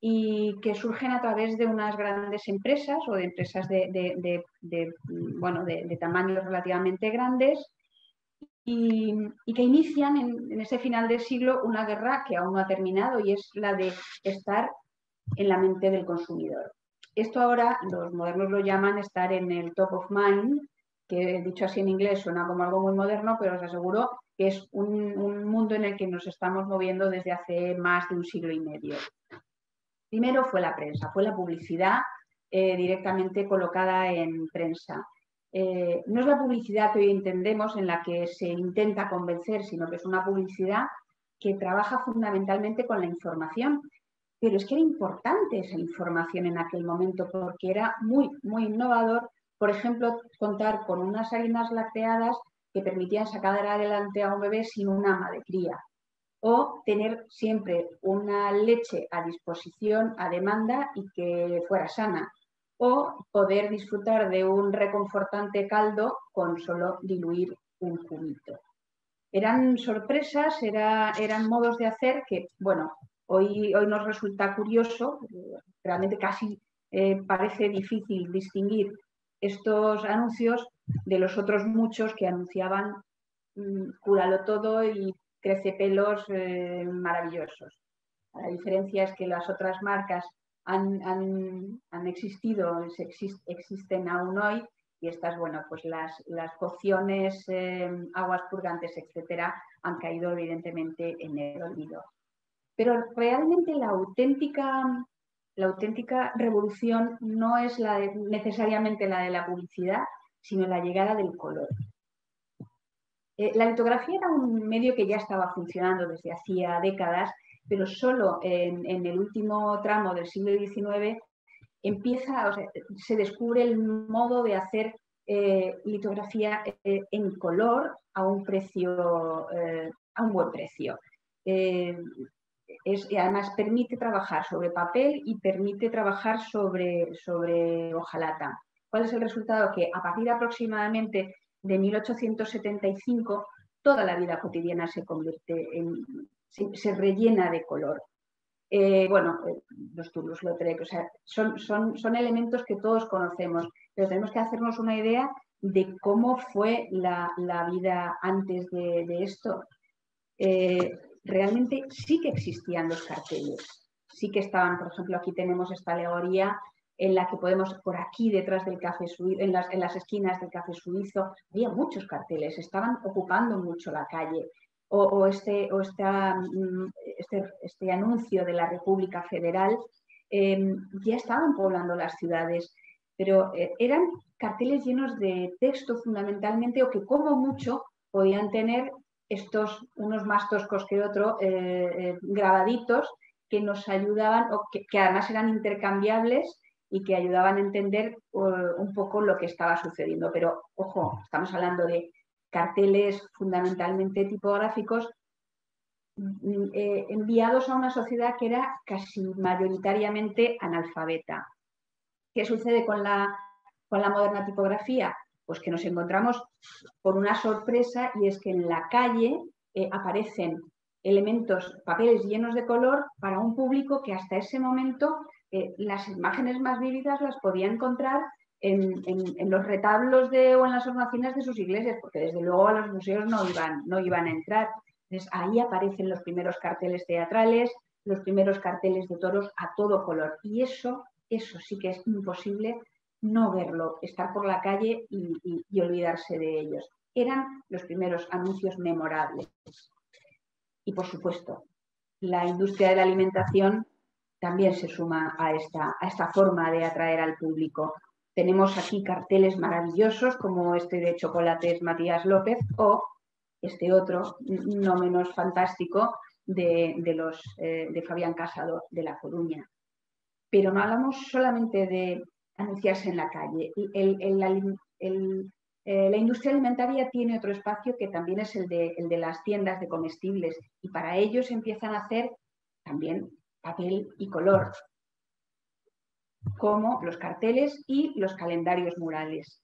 [SPEAKER 5] y que surgen a través de unas grandes empresas o de empresas de tamaños relativamente grandes y que inician en ese final del siglo una guerra que aún no ha terminado y es la de estar en la mente del consumidor. Esto ahora los modernos lo llaman estar en el top of mind, que dicho así en inglés suena como algo muy moderno, pero os aseguro que es un mundo en el que nos estamos moviendo desde hace más de un siglo y medio. Primero fue la prensa, fue la publicidad directamente colocada en prensa. No es la publicidad que hoy entendemos en la que se intenta convencer, sino que es una publicidad que trabaja fundamentalmente con la información pero es que era importante esa información en aquel momento porque era muy, muy innovador. Por ejemplo, contar con unas harinas lacteadas que permitían sacar adelante a un bebé sin un ama de cría, o tener siempre una leche a disposición a demanda y que fuera sana, o poder disfrutar de un reconfortante caldo con solo diluir un cubito. Eran sorpresas, eran modos de hacer que, bueno, hoy nos resulta curioso, realmente casi parece difícil distinguir estos anuncios de los otros muchos que anunciaban cúralo todo y crece pelos maravillosos. La diferencia es que las otras marcas han existido, existen aún hoy, y estas, bueno, pues las pociones, aguas purgantes, etcétera, han caído evidentemente en el olvido. Pero realmente la auténtica revolución no es necesariamente la de la publicidad, sino la llegada del color. La litografía era un medio que ya estaba funcionando desde hacía décadas, pero solo en el último tramo del siglo XIX se descubre el modo de hacer litografía en color a un buen precio. Y además permite trabajar sobre papel y permite trabajar sobre hojalata. ¿Cuál es el resultado? Que a partir aproximadamente de 1875 toda la vida cotidiana se rellena de color. Los Toulouse-Lautrec, o sea, son elementos que todos conocemos, pero tenemos que hacernos una idea de cómo fue la vida antes de esto. Realmente sí que existían los carteles, sí que estaban, por ejemplo, aquí tenemos esta alegoría en la que podemos, por aquí detrás del café suizo, en las esquinas del café suizo, había muchos carteles, estaban ocupando mucho la calle. Este anuncio de la República Federal, ya estaban poblando las ciudades, pero eran carteles llenos de texto fundamentalmente, o que como mucho podían tener unos más toscos que otros, grabaditos, que nos ayudaban, o que además eran intercambiables y que ayudaban a entender un poco lo que estaba sucediendo. Pero, ojo, estamos hablando de carteles fundamentalmente tipográficos enviados a una sociedad que era casi mayoritariamente analfabeta. ¿Qué sucede con la moderna tipografía? Pues que nos encontramos con una sorpresa, y es que en la calle aparecen papeles llenos de color para un público que hasta ese momento las imágenes más vívidas las podía encontrar en los retablos o en las hornacinas de sus iglesias, porque desde luego a los museos no iban a entrar. Entonces ahí aparecen los primeros carteles teatrales, los primeros carteles de toros a todo color, y eso sí que es imposible no verlo, estar por la calle y olvidarse de ellos. Eran los primeros anuncios memorables. Y por supuesto, la industria de la alimentación también se suma a esta forma de atraer al público. Tenemos aquí carteles maravillosos como este de Chocolates Matías López, o este otro, no menos fantástico, de Fabián Casado de La Coruña. Pero no hablamos solamente de anunciarse en la calle. La industria alimentaria tiene otro espacio que también es el de las tiendas de comestibles, y para ellos empiezan a hacer también papel y color, como los carteles y los calendarios murales.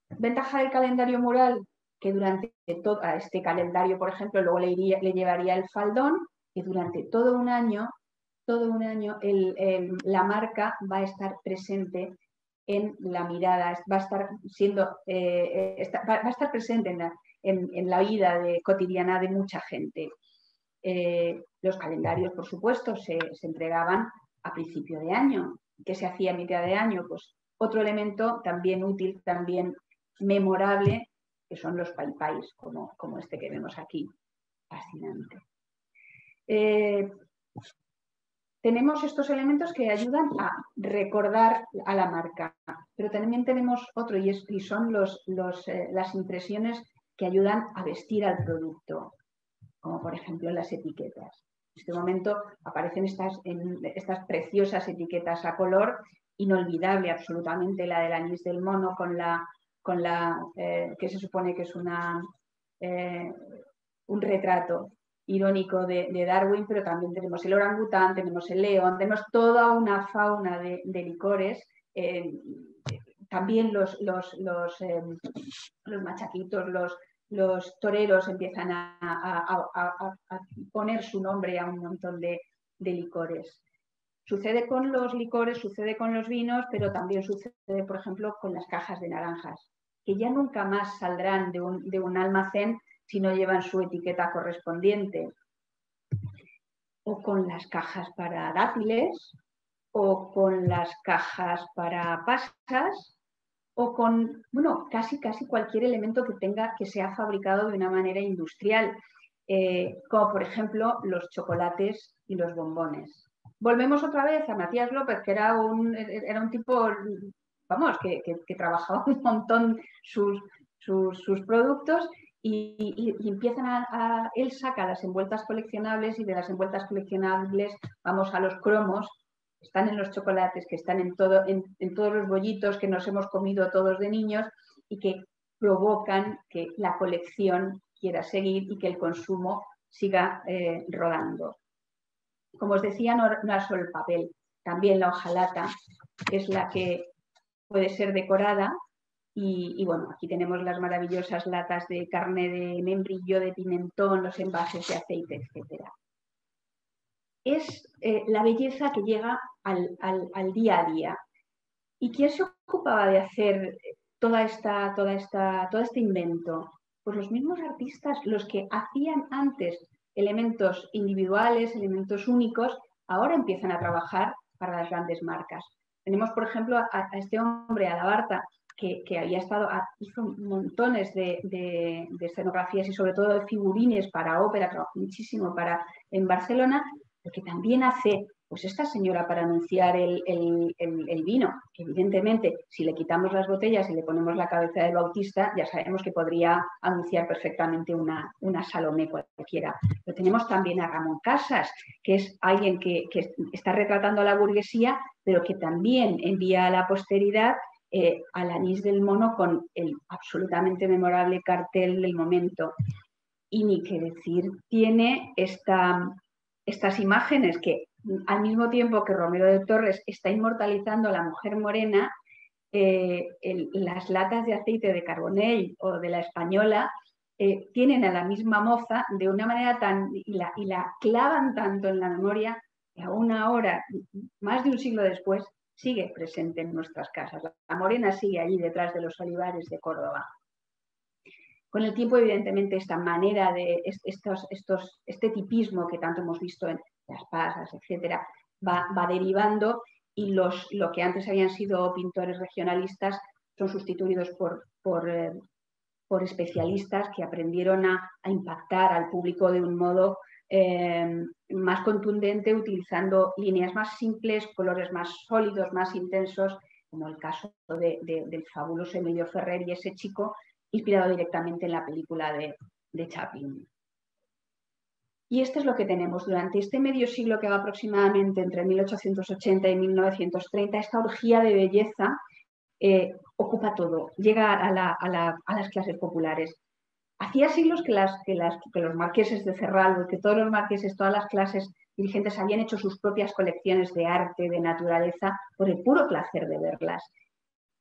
[SPEAKER 5] Ventaja del calendario mural, que durante todo este calendario, por ejemplo, luego le llevaría el faldón, que durante todo un año la marca va a estar presente en la mirada, va a estar presente en la vida cotidiana de mucha gente. Los calendarios, por supuesto, se entregaban a principio de año. ¿Qué se hacía a mitad de año? Pues otro elemento también útil, también memorable, que son los paipais, como este que vemos aquí. Fascinante. Tenemos estos elementos que ayudan a recordar a la marca, pero también tenemos otro, y son las impresiones que ayudan a vestir al producto, como por ejemplo las etiquetas. En este momento aparecen estas preciosas etiquetas a color, inolvidable absolutamente la del anís del mono que se supone que es un retrato irónico de Darwin, pero también tenemos el orangután, tenemos el león, tenemos toda una fauna de licores. También los machaquitos, los toreros empiezan a poner su nombre a un montón de licores. Sucede con los licores, sucede con los vinos, pero también sucede, por ejemplo, con las cajas de naranjas, que ya nunca más saldrán de un almacén si no llevan su etiqueta correspondiente. O con las cajas para dátiles, o con las cajas para pasas, o con, bueno, casi cualquier elemento que sea fabricado de una manera industrial, como por ejemplo los chocolates y los bombones. Volvemos otra vez a Matías López, que era un tipo, vamos, que trabajaba un montón sus productos y empiezan él saca las envueltas coleccionables y de las envueltas coleccionables vamos a los cromos, que están en los chocolates, que están en todos los bollitos que nos hemos comido todos de niños y que provocan que la colección quiera seguir y que el consumo siga rodando. Como os decía, no es solo el papel, también la hojalata es la que puede ser decorada y bueno, aquí tenemos las maravillosas latas de carne de membrillo, de pimentón, los envases de aceite, etc. Es la belleza que llega al día a día. ¿Y quién se ocupaba de hacer todo este invento? Pues los mismos artistas, los que hacían antes elementos individuales, elementos únicos, ahora empiezan a trabajar para las grandes marcas. Tenemos, por ejemplo, a este hombre, a Labarta, que había hizo montones de escenografías y sobre todo de figurines para ópera, trabajó muchísimo en Barcelona, porque también hace, pues esta señora para anunciar el vino, que evidentemente si le quitamos las botellas y le ponemos la cabeza del Bautista, ya sabemos que podría anunciar perfectamente una Salomé cualquiera. Pero tenemos también a Ramón Casas, que es alguien que está retratando a la burguesía, pero que también envía a la posteridad al anís del mono con el absolutamente memorable cartel del momento. Y ni qué decir, tiene estas imágenes que al mismo tiempo que Romero de Torres está inmortalizando a la mujer morena, las latas de aceite de Carbonell o de la Española tienen a la misma moza de una manera y la clavan tanto en la memoria que aún ahora, más de un siglo después, sigue presente en nuestras casas. La morena sigue allí detrás de los olivares de Córdoba. Con el tiempo, evidentemente, esta manera de este tipismo que tanto hemos visto en las pasas, etcétera, va derivando y lo que antes habían sido pintores regionalistas son sustituidos por especialistas que aprendieron a impactar al público de un modo más contundente, utilizando líneas más simples, colores más sólidos, más intensos, como el caso del fabuloso Emilio Ferrer y ese chico, inspirado directamente en la película de Chaplin. Y esto es lo que tenemos durante este medio siglo que va aproximadamente entre 1880 y 1930, esta orgía de belleza ocupa todo, llega a las clases populares. Hacía siglos que los marqueses de Cerralbo, que todos los marqueses, todas las clases dirigentes habían hecho sus propias colecciones de arte, de naturaleza, por el puro placer de verlas.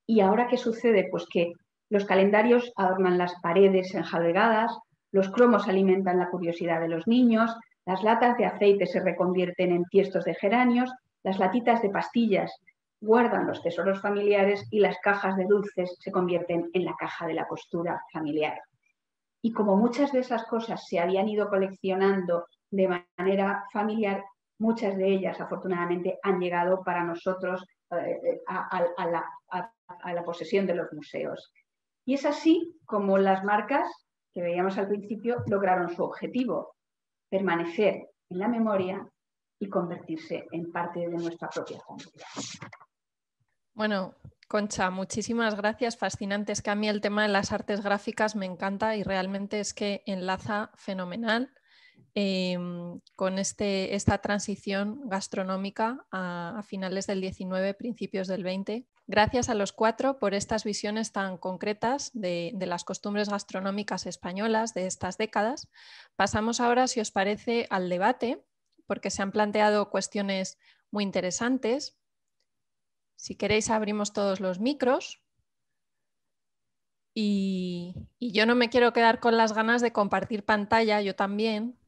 [SPEAKER 5] ¿Y ahora qué sucede? Pues que los calendarios adornan las paredes enjalbegadas, los cromos alimentan la curiosidad de los niños, las latas de aceite se reconvierten en tiestos de geranios, las latitas de pastillas guardan los tesoros familiares y las cajas de dulces se convierten en la caja de la costura familiar. Y como muchas de esas cosas se habían ido coleccionando de manera familiar, muchas de ellas afortunadamente han llegado para nosotros a la posesión de los museos. Y es así como las marcas que veíamos al principio lograron su objetivo, permanecer en la memoria y convertirse en parte de nuestra propia familia.
[SPEAKER 1] Bueno, Concha, muchísimas gracias, fascinante. Es que a mí el tema de las artes gráficas me encanta y realmente es que enlaza fenomenal con esta transición gastronómica a finales del 19, principios del 20. Gracias a los cuatro por estas visiones tan concretas de las costumbres gastronómicas españolas de estas décadas. Pasamos ahora, si os parece, al debate, porque se han planteado cuestiones muy interesantes. Si queréis, abrimos todos los micros. Y yo no me quiero quedar con las ganas de compartir pantalla, yo también,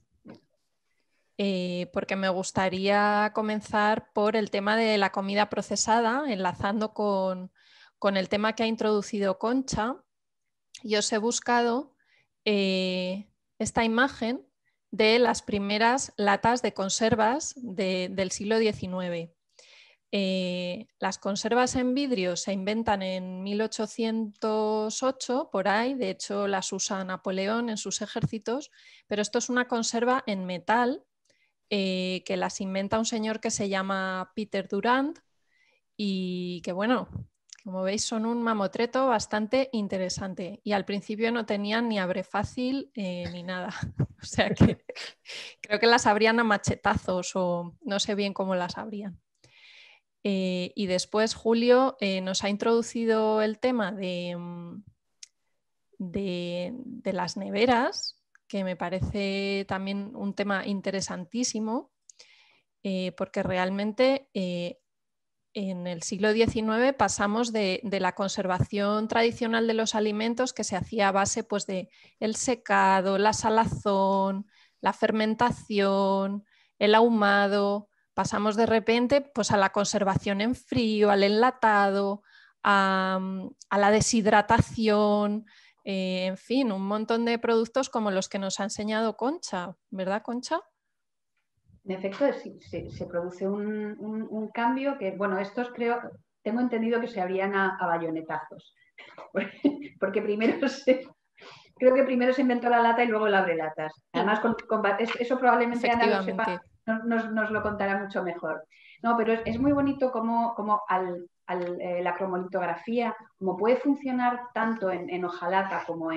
[SPEAKER 1] porque me gustaría comenzar por el tema de la comida procesada, enlazando con el tema que ha introducido Concha. Y os he buscado esta imagen de las primeras latas de conservas del siglo XIX. Las conservas en vidrio se inventan en 1808, por ahí, de hecho las usa Napoleón en sus ejércitos, pero esto es una conserva en metal que las inventa un señor que se llama Peter Durand y que, bueno, como veis, son un mamotreto bastante interesante y al principio no tenían ni abre fácil ni nada, o sea que creo que las abrían a machetazos o no sé bien cómo las abrían. Y después Julio nos ha introducido el tema de las neveras, que me parece también un tema interesantísimo, porque realmente en el siglo XIX pasamos de la conservación tradicional de los alimentos, que se hacía a base pues, de el secado, la salazón, la fermentación, el ahumado. Pasamos de repente pues, a la conservación en frío, al enlatado, a la deshidratación, en fin, un montón de productos como los que nos ha enseñado Concha, ¿verdad, Concha?
[SPEAKER 5] En efecto, se produce un cambio que, bueno, estos tengo entendido que se abrían a bayonetazos, porque creo que primero se inventó la lata y luego el abrelatas. Además, eso probablemente Ana lo sepa, nos lo contará mucho mejor. No, pero es muy bonito como la cromolitografía, como puede funcionar tanto en hojalata como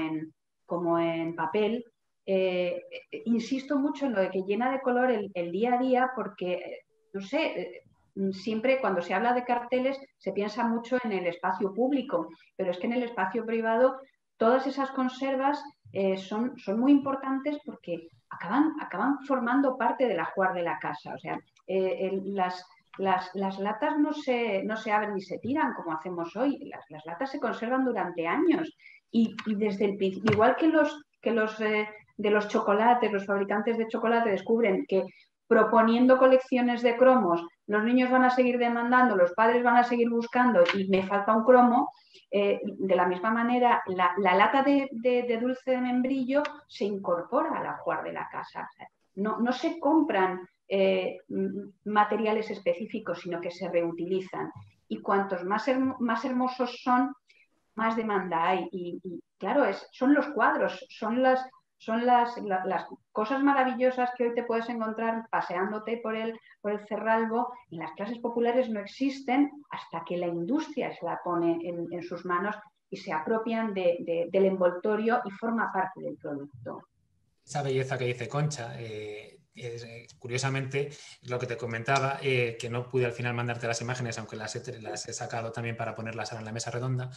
[SPEAKER 5] en papel. Insisto mucho en lo de que llena de color el día a día porque, no sé, siempre cuando se habla de carteles se piensa mucho en el espacio público, pero es que en el espacio privado todas esas conservas son muy importantes porque acaban formando parte del ajuar de la casa. O sea, las latas no se abren ni se tiran como hacemos hoy. Las latas se conservan durante años y desde el principio, igual que de los chocolates, los fabricantes de chocolate descubren que proponiendo colecciones de cromos, los niños van a seguir demandando, los padres van a seguir buscando y me falta un cromo. De la misma manera, la lata de dulce de membrillo se incorpora al ajuar de la casa. O sea, no se compran materiales específicos, sino que se reutilizan. Y cuantos más hermosos son, más demanda hay. Y claro, son los cuadros, son las cosas maravillosas que hoy te puedes encontrar paseándote por el Cerralbo. En las clases populares no existen hasta que la industria se la pone en sus manos y se apropian del envoltorio y forma parte del producto.
[SPEAKER 4] Esa belleza que dice Concha, curiosamente, es lo que te comentaba, que no pude al final mandarte las imágenes, aunque las he sacado también para ponerlas ahora en la mesa redonda.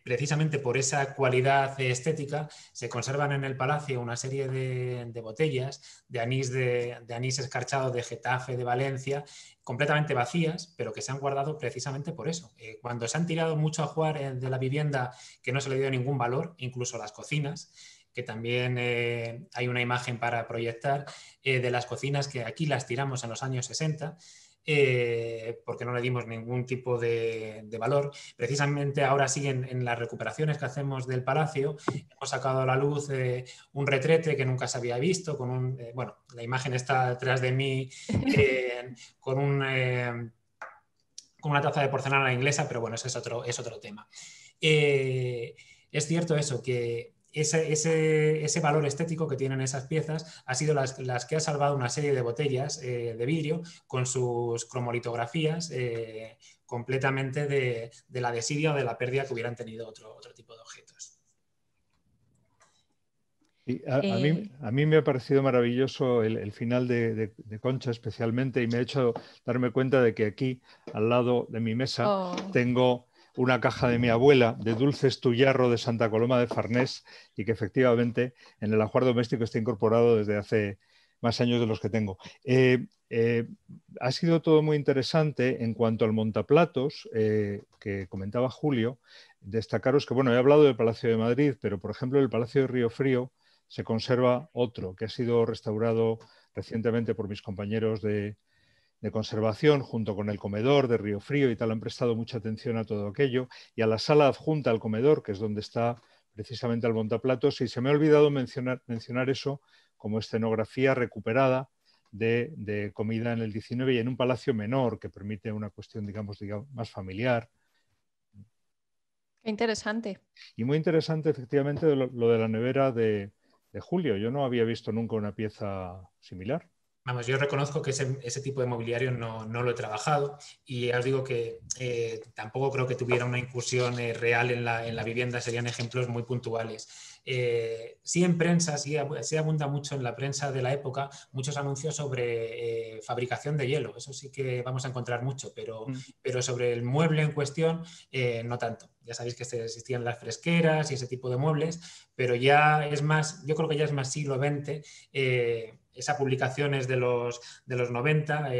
[SPEAKER 4] Precisamente por esa cualidad estética se conservan en el Palacio una serie de botellas de anís escarchado de Getafe, de Valencia, completamente vacías, pero que se han guardado precisamente por eso. Cuando se han tirado mucho ajuar de la vivienda que no se le dio ningún valor, incluso las cocinas, que también hay una imagen para proyectar de las cocinas que aquí las tiramos en los años 60 porque no le dimos ningún tipo de valor. Precisamente ahora siguen en las recuperaciones que hacemos del Palacio. Hemos sacado a la luz un retrete que nunca se había visto, bueno, la imagen está detrás de mí con una taza de porcelana inglesa, pero bueno, ese es otro tema. Es cierto eso, que ese valor estético que tienen esas piezas ha sido las que ha salvado una serie de botellas de vidrio con sus cromolitografías completamente de la desidia o de la pérdida que hubieran tenido otro tipo de objetos.
[SPEAKER 3] Y a mí me ha parecido maravilloso el final de Concha especialmente, y me ha hecho darme cuenta de que aquí, al lado de mi mesa, tengo una caja de mi abuela de dulces Tuyarro de Santa Coloma de Farnés, y que efectivamente en el ajuar doméstico está incorporado desde hace más años de los que tengo. Ha sido todo muy interesante. En cuanto al montaplatos que comentaba Julio, destacaros que, bueno, he hablado del Palacio de Madrid, pero por ejemplo el Palacio de Río Frío se conserva otro que ha sido restaurado recientemente por mis compañeros de conservación, junto con el comedor de Río Frío y tal. Han prestado mucha atención a todo aquello, y a la sala adjunta al comedor, que es donde está precisamente el montaplatos, y se me ha olvidado mencionar eso como escenografía recuperada de comida en el 19 y en un palacio menor, que permite una cuestión, digamos más familiar.
[SPEAKER 1] Qué interesante.
[SPEAKER 3] Y muy interesante, efectivamente, lo de la nevera de Julio. Yo no había visto nunca una pieza similar.
[SPEAKER 4] Vamos, yo reconozco que ese tipo de mobiliario no lo he trabajado, y ya os digo que tampoco creo que tuviera una incursión real en la vivienda. Serían ejemplos muy puntuales. Sí, en prensa, sí abunda mucho en la prensa de la época muchos anuncios sobre fabricación de hielo. Eso sí que vamos a encontrar mucho, pero sobre el mueble en cuestión no tanto. Ya sabéis que existían las fresqueras y ese tipo de muebles, pero ya es más, yo creo que ya es más siglo XX. Esa publicación es de los 90,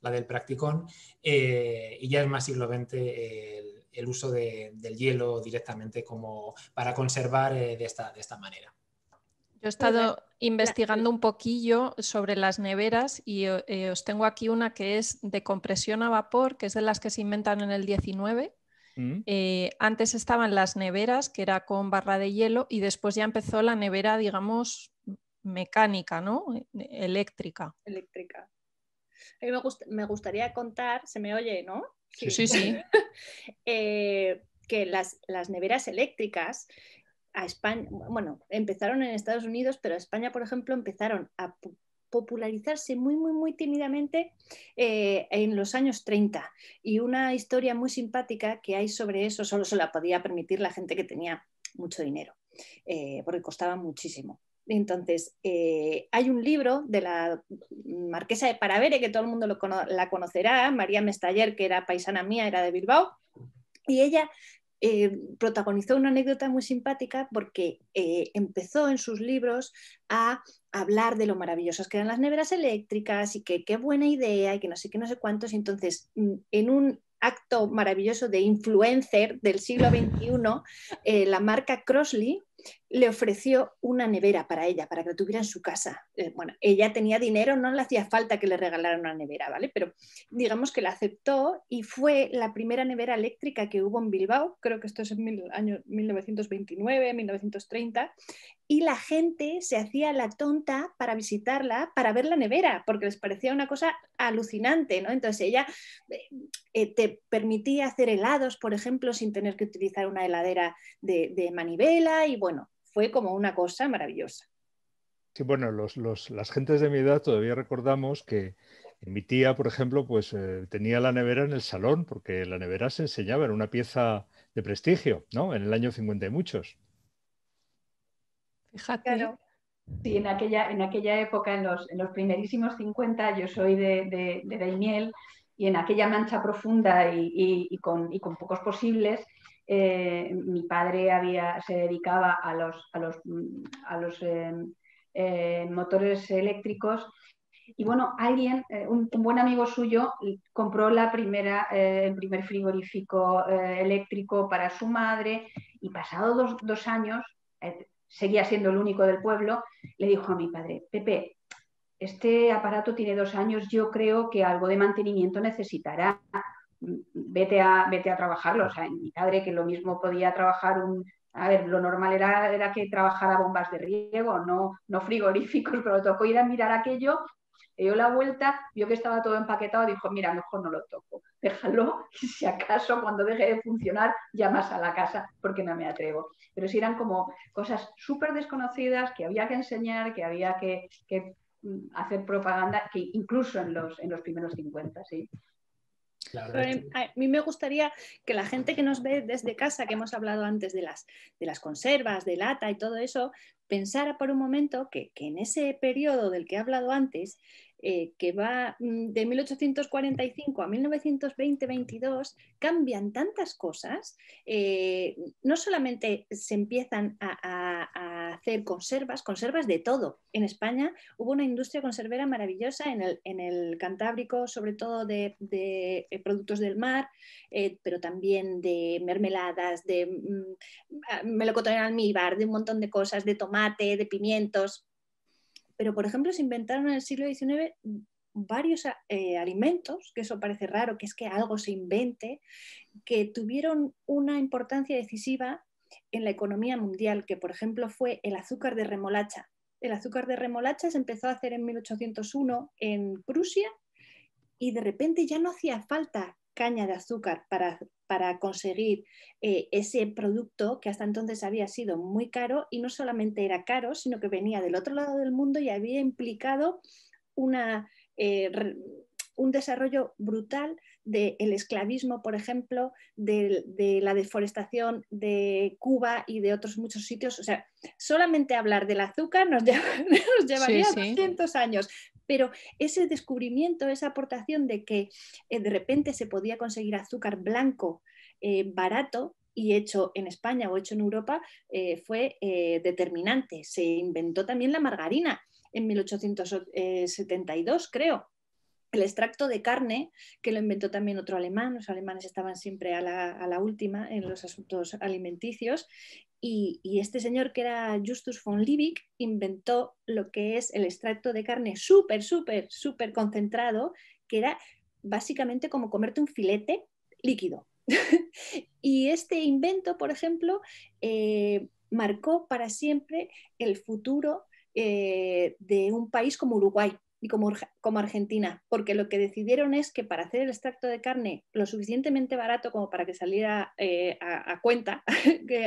[SPEAKER 4] la del Practicón, y ya es más siglo XX el uso del hielo directamente como para conservar de esta manera.
[SPEAKER 1] Yo he estado investigando un poquillo sobre las neveras y os tengo aquí una que es de compresión a vapor, que es de las que se inventan en el 19. Antes estaban las neveras, que era con barra de hielo, y después ya empezó la nevera, digamos, mecánica, ¿no? Eléctrica.
[SPEAKER 2] Eléctrica. A mí me gustaría contar, se me oye, ¿no?
[SPEAKER 1] Sí.
[SPEAKER 2] Que las neveras eléctricas a España, bueno, empezaron en Estados Unidos, pero a España, por ejemplo, empezaron a popularizarse muy, muy, muy tímidamente en los años 30. Y una historia muy simpática que hay sobre eso solo se la podía permitir la gente que tenía mucho dinero, porque costaba muchísimo. Entonces, hay un libro de la marquesa de Paravere, que todo el mundo la conocerá, María Mestaller, que era paisana mía, era de Bilbao, y ella protagonizó una anécdota muy simpática porque empezó en sus libros a hablar de lo maravillosas que eran las neveras eléctricas y que qué buena idea y que no sé qué, no sé cuántos. Y entonces, en un acto maravilloso de influencer del siglo XXI, la marca Crossley le ofreció una nevera para ella, para que lo tuviera en su casa. Bueno, ella tenía dinero, no le hacía falta que le regalaran una nevera, ¿vale? Pero digamos que la aceptó y fue la primera nevera eléctrica que hubo en Bilbao, creo que esto es en el año 1929, 1930, y la gente se hacía la tonta para visitarla, para ver la nevera, porque les parecía una cosa alucinante, ¿no? Entonces ella te permitía hacer helados, por ejemplo, sin tener que utilizar una heladera de manivela, y bueno, fue como una cosa maravillosa.
[SPEAKER 3] Sí, bueno, las gentes de mi edad todavía recordamos que mi tía, por ejemplo, pues tenía la nevera en el salón, porque la nevera se enseñaba, era una pieza de prestigio, ¿no? En el año 50 y muchos.
[SPEAKER 1] Fíjate.
[SPEAKER 2] Claro.
[SPEAKER 5] Sí, en aquella época, en los primerísimos 50, yo soy de Daimiel, y en aquella Mancha profunda y con pocos posibles, mi padre se dedicaba a los motores eléctricos. Y bueno, un buen amigo suyo compró el primer frigorífico eléctrico para su madre, y pasado dos años, seguía siendo el único del pueblo, le dijo a mi padre: Pepe, este aparato tiene 2 años, yo creo que algo de mantenimiento necesitará. Vete a trabajarlo. O sea, mi padre, que lo mismo podía trabajar a ver, lo normal era que trabajara bombas de riego, no frigoríficos, pero le tocó ir a mirar aquello. Le dio la vuelta, vio que estaba todo empaquetado, dijo: mira, mejor no lo toco, déjalo, y si acaso cuando deje de funcionar llamas a la casa, porque no me atrevo. Pero sí, eran como cosas súper desconocidas que había que enseñar, que había que hacer propaganda, que incluso en los primeros 50, sí.
[SPEAKER 4] Claro,
[SPEAKER 2] Pero a mí me gustaría que la gente que nos ve desde casa, que hemos hablado antes de las conservas, de lata y todo eso, pensara por un momento que en ese periodo del que he hablado antes, que va de 1845 a 1920-22, cambian tantas cosas. No solamente se empiezan a hacer conservas de todo. En España hubo una industria conservera maravillosa en el Cantábrico, sobre todo de productos del mar, pero también de mermeladas, de melocotón en almíbar, de un montón de cosas, de tomate, de pimientos. Pero, por ejemplo, se inventaron en el siglo XIX varios alimentos, que eso parece raro, que es que algo se invente, que tuvieron una importancia decisiva en la economía mundial, que por ejemplo fue el azúcar de remolacha. El azúcar de remolacha se empezó a hacer en 1801 en Prusia y de repente ya no hacía falta caña de azúcar para conseguir ese producto que hasta entonces había sido muy caro, y no solamente era caro, sino que venía del otro lado del mundo y había implicado un desarrollo brutal del esclavismo, por ejemplo, de la deforestación de Cuba y de otros muchos sitios. O sea, solamente hablar del azúcar nos llevaría 200 años. Pero ese descubrimiento, esa aportación de que de repente se podía conseguir azúcar blanco barato y hecho en España o hecho en Europa fue determinante. Se inventó también la margarina en 1872, creo. El extracto de carne, que lo inventó también otro alemán. Los alemanes estaban siempre a la última en los asuntos alimenticios. Y este señor, que era Justus von Liebig, inventó lo que es el extracto de carne súper concentrado, que era básicamente como comerte un filete líquido. Y este invento, por ejemplo, marcó para siempre el futuro de un país como Uruguay y como Argentina, porque lo que decidieron es que para hacer el extracto de carne lo suficientemente barato como para que saliera a cuenta,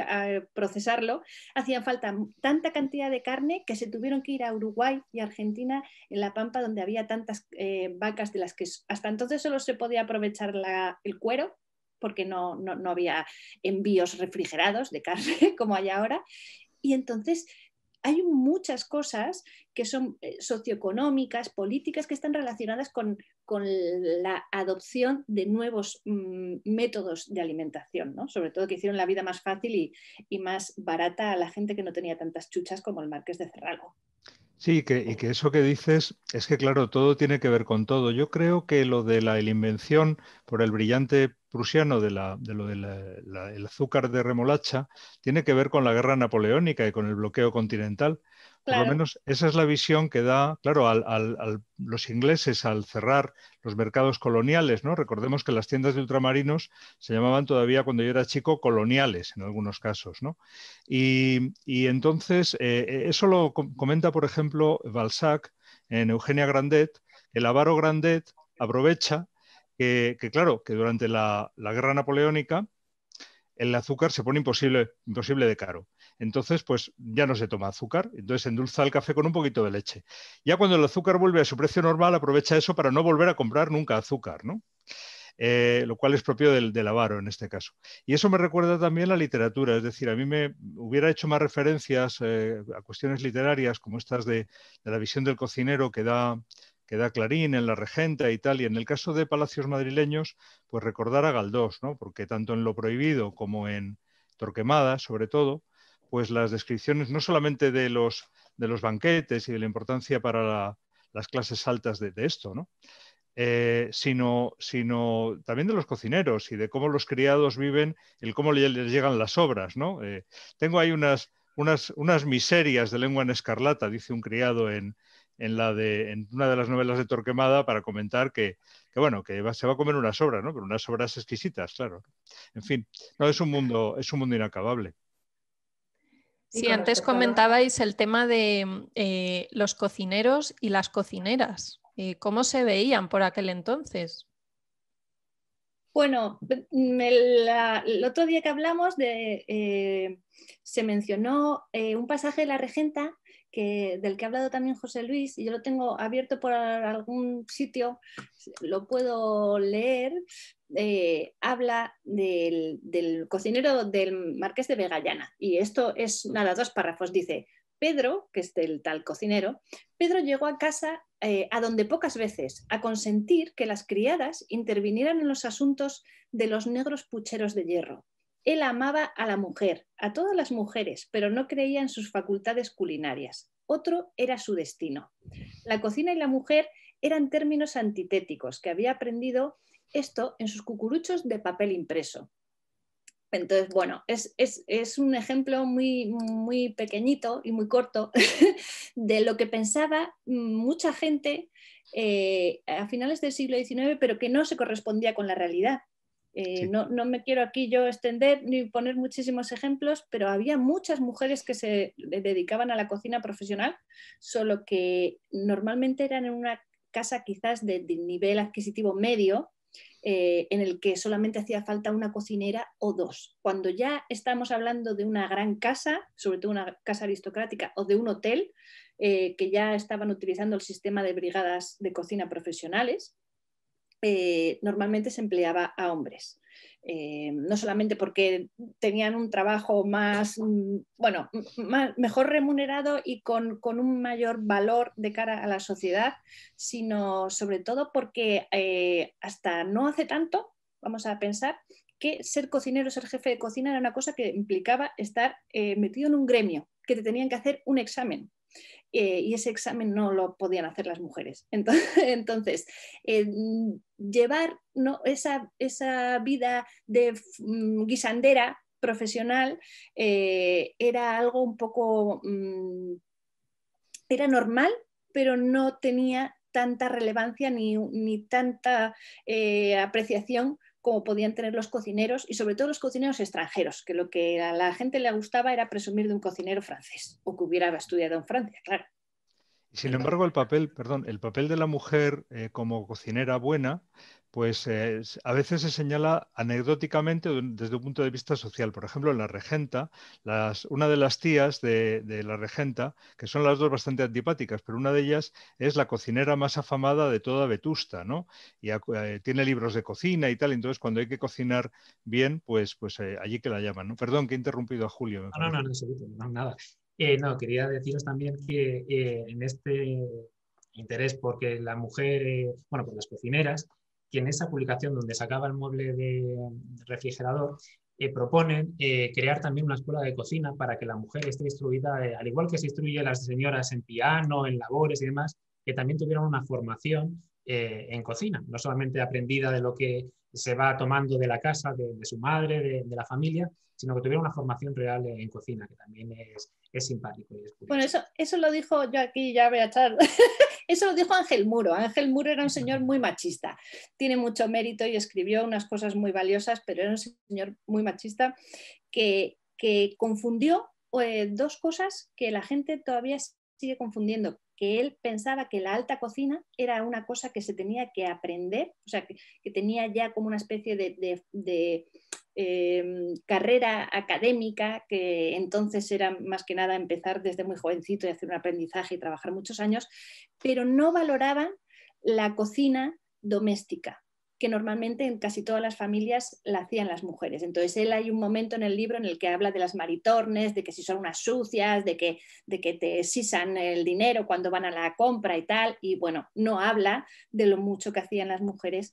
[SPEAKER 2] a procesarlo, hacía falta tanta cantidad de carne que se tuvieron que ir a Uruguay y Argentina, en la Pampa, donde había tantas vacas de las que hasta entonces solo se podía aprovechar el cuero, porque no había envíos refrigerados de carne como hay ahora. Y entonces hay muchas cosas que son socioeconómicas, políticas, que están relacionadas con la adopción de nuevos métodos de alimentación, ¿no? Sobre todo que hicieron la vida más fácil y más barata a la gente que no tenía tantas chuchas como el Marqués de Cerralbo.
[SPEAKER 3] Sí, y que eso que dices es que, claro, todo tiene que ver con todo. Yo creo que lo de la invención por el brillante prusiano de lo del azúcar de remolacha tiene que ver con la guerra napoleónica y con el bloqueo continental. Por lo menos esa es la visión que da, claro, los ingleses al cerrar los mercados coloniales, ¿no? Recordemos que las tiendas de ultramarinos se llamaban todavía, cuando yo era chico, coloniales en algunos casos, ¿no? Y entonces, eso lo comenta, por ejemplo, Balzac en Eugenia Grandet. El avaro Grandet aprovecha que claro, que durante la guerra napoleónica el azúcar se pone imposible de caro. Entonces, pues ya no se toma azúcar, entonces endulza el café con un poquito de leche. Ya cuando el azúcar vuelve a su precio normal, aprovecha eso para no volver a comprar nunca azúcar, ¿no? Lo cual es propio del avaro en este caso. Y eso me recuerda también la literatura, es decir, a mí me hubiera hecho más referencias a cuestiones literarias como estas de la visión del cocinero que da Clarín en La Regenta y tal, y en el caso de Palacios madrileños, pues recordar a Galdós, ¿no? Porque tanto en Lo Prohibido como en Torquemada, sobre todo, pues las descripciones no solamente de los banquetes y de la importancia para las clases altas de esto, ¿no? Sino también de los cocineros y de cómo los criados viven, el cómo les llegan las obras, ¿no? Tengo ahí unas miserias de lengua en escarlata, dice un criado en una de las novelas de Torquemada, para comentar que se va a comer unas obras, ¿no? Pero unas obras exquisitas, claro. En fin, no, es un mundo inacabable.
[SPEAKER 1] Sí, antes comentabais el tema de los cocineros y las cocineras. ¿Cómo se veían por aquel entonces?
[SPEAKER 2] Bueno, el otro día que hablamos se mencionó un pasaje de La Regenta del que ha hablado también José Luis, y yo lo tengo abierto por algún sitio, lo puedo leer, habla del cocinero del Marqués de Vegallana. Y esto es nada, 2 párrafos. Dice: Pedro, que es del tal cocinero, Pedro llegó a casa a donde pocas veces, a consentir que las criadas intervinieran en los asuntos de los negros pucheros de hierro. Él amaba a la mujer, a todas las mujeres, pero no creía en sus facultades culinarias. Otro era su destino. La cocina y la mujer eran términos antitéticos, que había aprendido esto en sus cucuruchos de papel impreso. Entonces, bueno, es un ejemplo muy, muy pequeñito y muy corto de lo que pensaba mucha gente a finales del siglo XIX, pero que no se correspondía con la realidad.
[SPEAKER 3] Sí.
[SPEAKER 2] No me quiero aquí yo extender ni poner muchísimos ejemplos, pero había muchas mujeres que se dedicaban a la cocina profesional, solo que normalmente eran en una casa quizás de nivel adquisitivo medio, en el que solamente hacía falta una cocinera o 2. Cuando ya estamos hablando de una gran casa, sobre todo una casa aristocrática o de un hotel, que ya estaban utilizando el sistema de brigadas de cocina profesionales, normalmente se empleaba a hombres. No solamente porque tenían un trabajo más, bueno, mejor remunerado y con un mayor valor de cara a la sociedad, sino sobre todo porque hasta no hace tanto, vamos a pensar, que ser cocinero, ser jefe de cocina era una cosa que implicaba estar metido en un gremio, que te tenían que hacer un examen. Y ese examen no lo podían hacer las mujeres. Entonces llevar, ¿no?, esa vida de guisandera profesional era algo un poco... era normal, pero no tenía tanta relevancia ni tanta apreciación como podían tener los cocineros, y sobre todo los cocineros extranjeros, que lo que a la gente le gustaba era presumir de un cocinero francés, o que hubiera estudiado en Francia, claro.
[SPEAKER 3] Sin embargo, el papel de la mujer como cocinera buena, pues a veces se señala anecdóticamente desde un punto de vista social. Por ejemplo, en La Regenta, una de las tías de La Regenta, que son las dos bastante antipáticas, pero una de ellas es la cocinera más afamada de toda Vetusta, ¿no? Y tiene libros de cocina y tal, entonces cuando hay que cocinar bien, pues allí que la llaman, ¿no? Perdón, que he interrumpido a Julio, me parece.
[SPEAKER 4] No, en absoluto, no, nada. No, quería deciros también que en este interés porque la mujer, bueno, por las cocineras, que en esa publicación donde sacaba el mueble de refrigerador, proponen crear también una escuela de cocina para que la mujer esté instruida, al igual que se instruye a las señoras en piano, en labores y demás, que también tuvieran una formación en cocina, no solamente aprendida de lo que se va tomando de la casa, de su madre, de la familia, sino que tuviera una formación real en cocina, que también es simpático. Y es
[SPEAKER 2] bueno, eso lo dijo, yo aquí ya voy a echar, eso lo dijo Ángel Muro. Ángel Muro era un señor muy machista, tiene mucho mérito y escribió unas cosas muy valiosas, pero era un señor muy machista que confundió 2 cosas que la gente todavía sigue confundiendo, que él pensaba que la alta cocina era una cosa que se tenía que aprender, o sea, que tenía ya como una especie de carrera académica, que entonces era más que nada empezar desde muy jovencito y hacer un aprendizaje y trabajar muchos años, pero no valoraban la cocina doméstica, que normalmente en casi todas las familias la hacían las mujeres. Entonces hay un momento en el libro en el que habla de las maritornes, de que si son unas sucias, de que te sisan el dinero cuando van a la compra y tal, y bueno, no habla de lo mucho que hacían las mujeres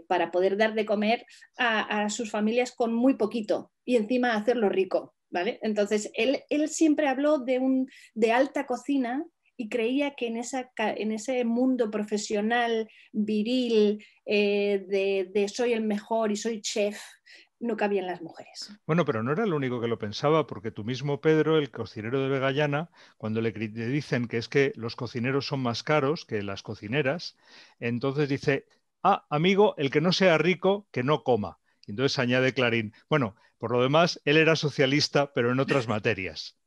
[SPEAKER 2] para poder dar de comer a sus familias con muy poquito y encima hacerlo rico, ¿vale? Entonces él siempre habló de alta cocina y creía que en ese mundo profesional, viril, de soy el mejor y soy chef, no cabían las mujeres.
[SPEAKER 3] Bueno, pero no era el único que lo pensaba, porque tú mismo, Pedro, el cocinero de Vegallana, cuando le dicen que es que los cocineros son más caros que las cocineras, entonces dice, amigo, el que no sea rico, que no coma. Y entonces añade Clarín, bueno, por lo demás, él era socialista, pero en otras materias.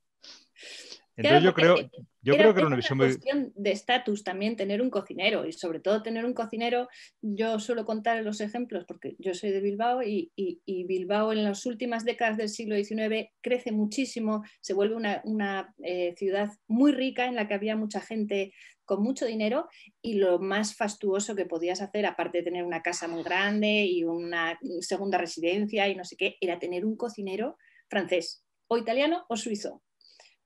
[SPEAKER 3] Entonces
[SPEAKER 2] Claro,
[SPEAKER 3] yo creo que era una visión muy...
[SPEAKER 2] cuestión de estatus también tener un cocinero, y sobre todo tener un cocinero. Yo suelo contar los ejemplos porque yo soy de Bilbao, y Bilbao en las últimas décadas del siglo XIX crece muchísimo, se vuelve una ciudad muy rica en la que había mucha gente con mucho dinero, y lo más fastuoso que podías hacer, aparte de tener una casa muy grande y una segunda residencia y no sé qué, era tener un cocinero francés o italiano o suizo.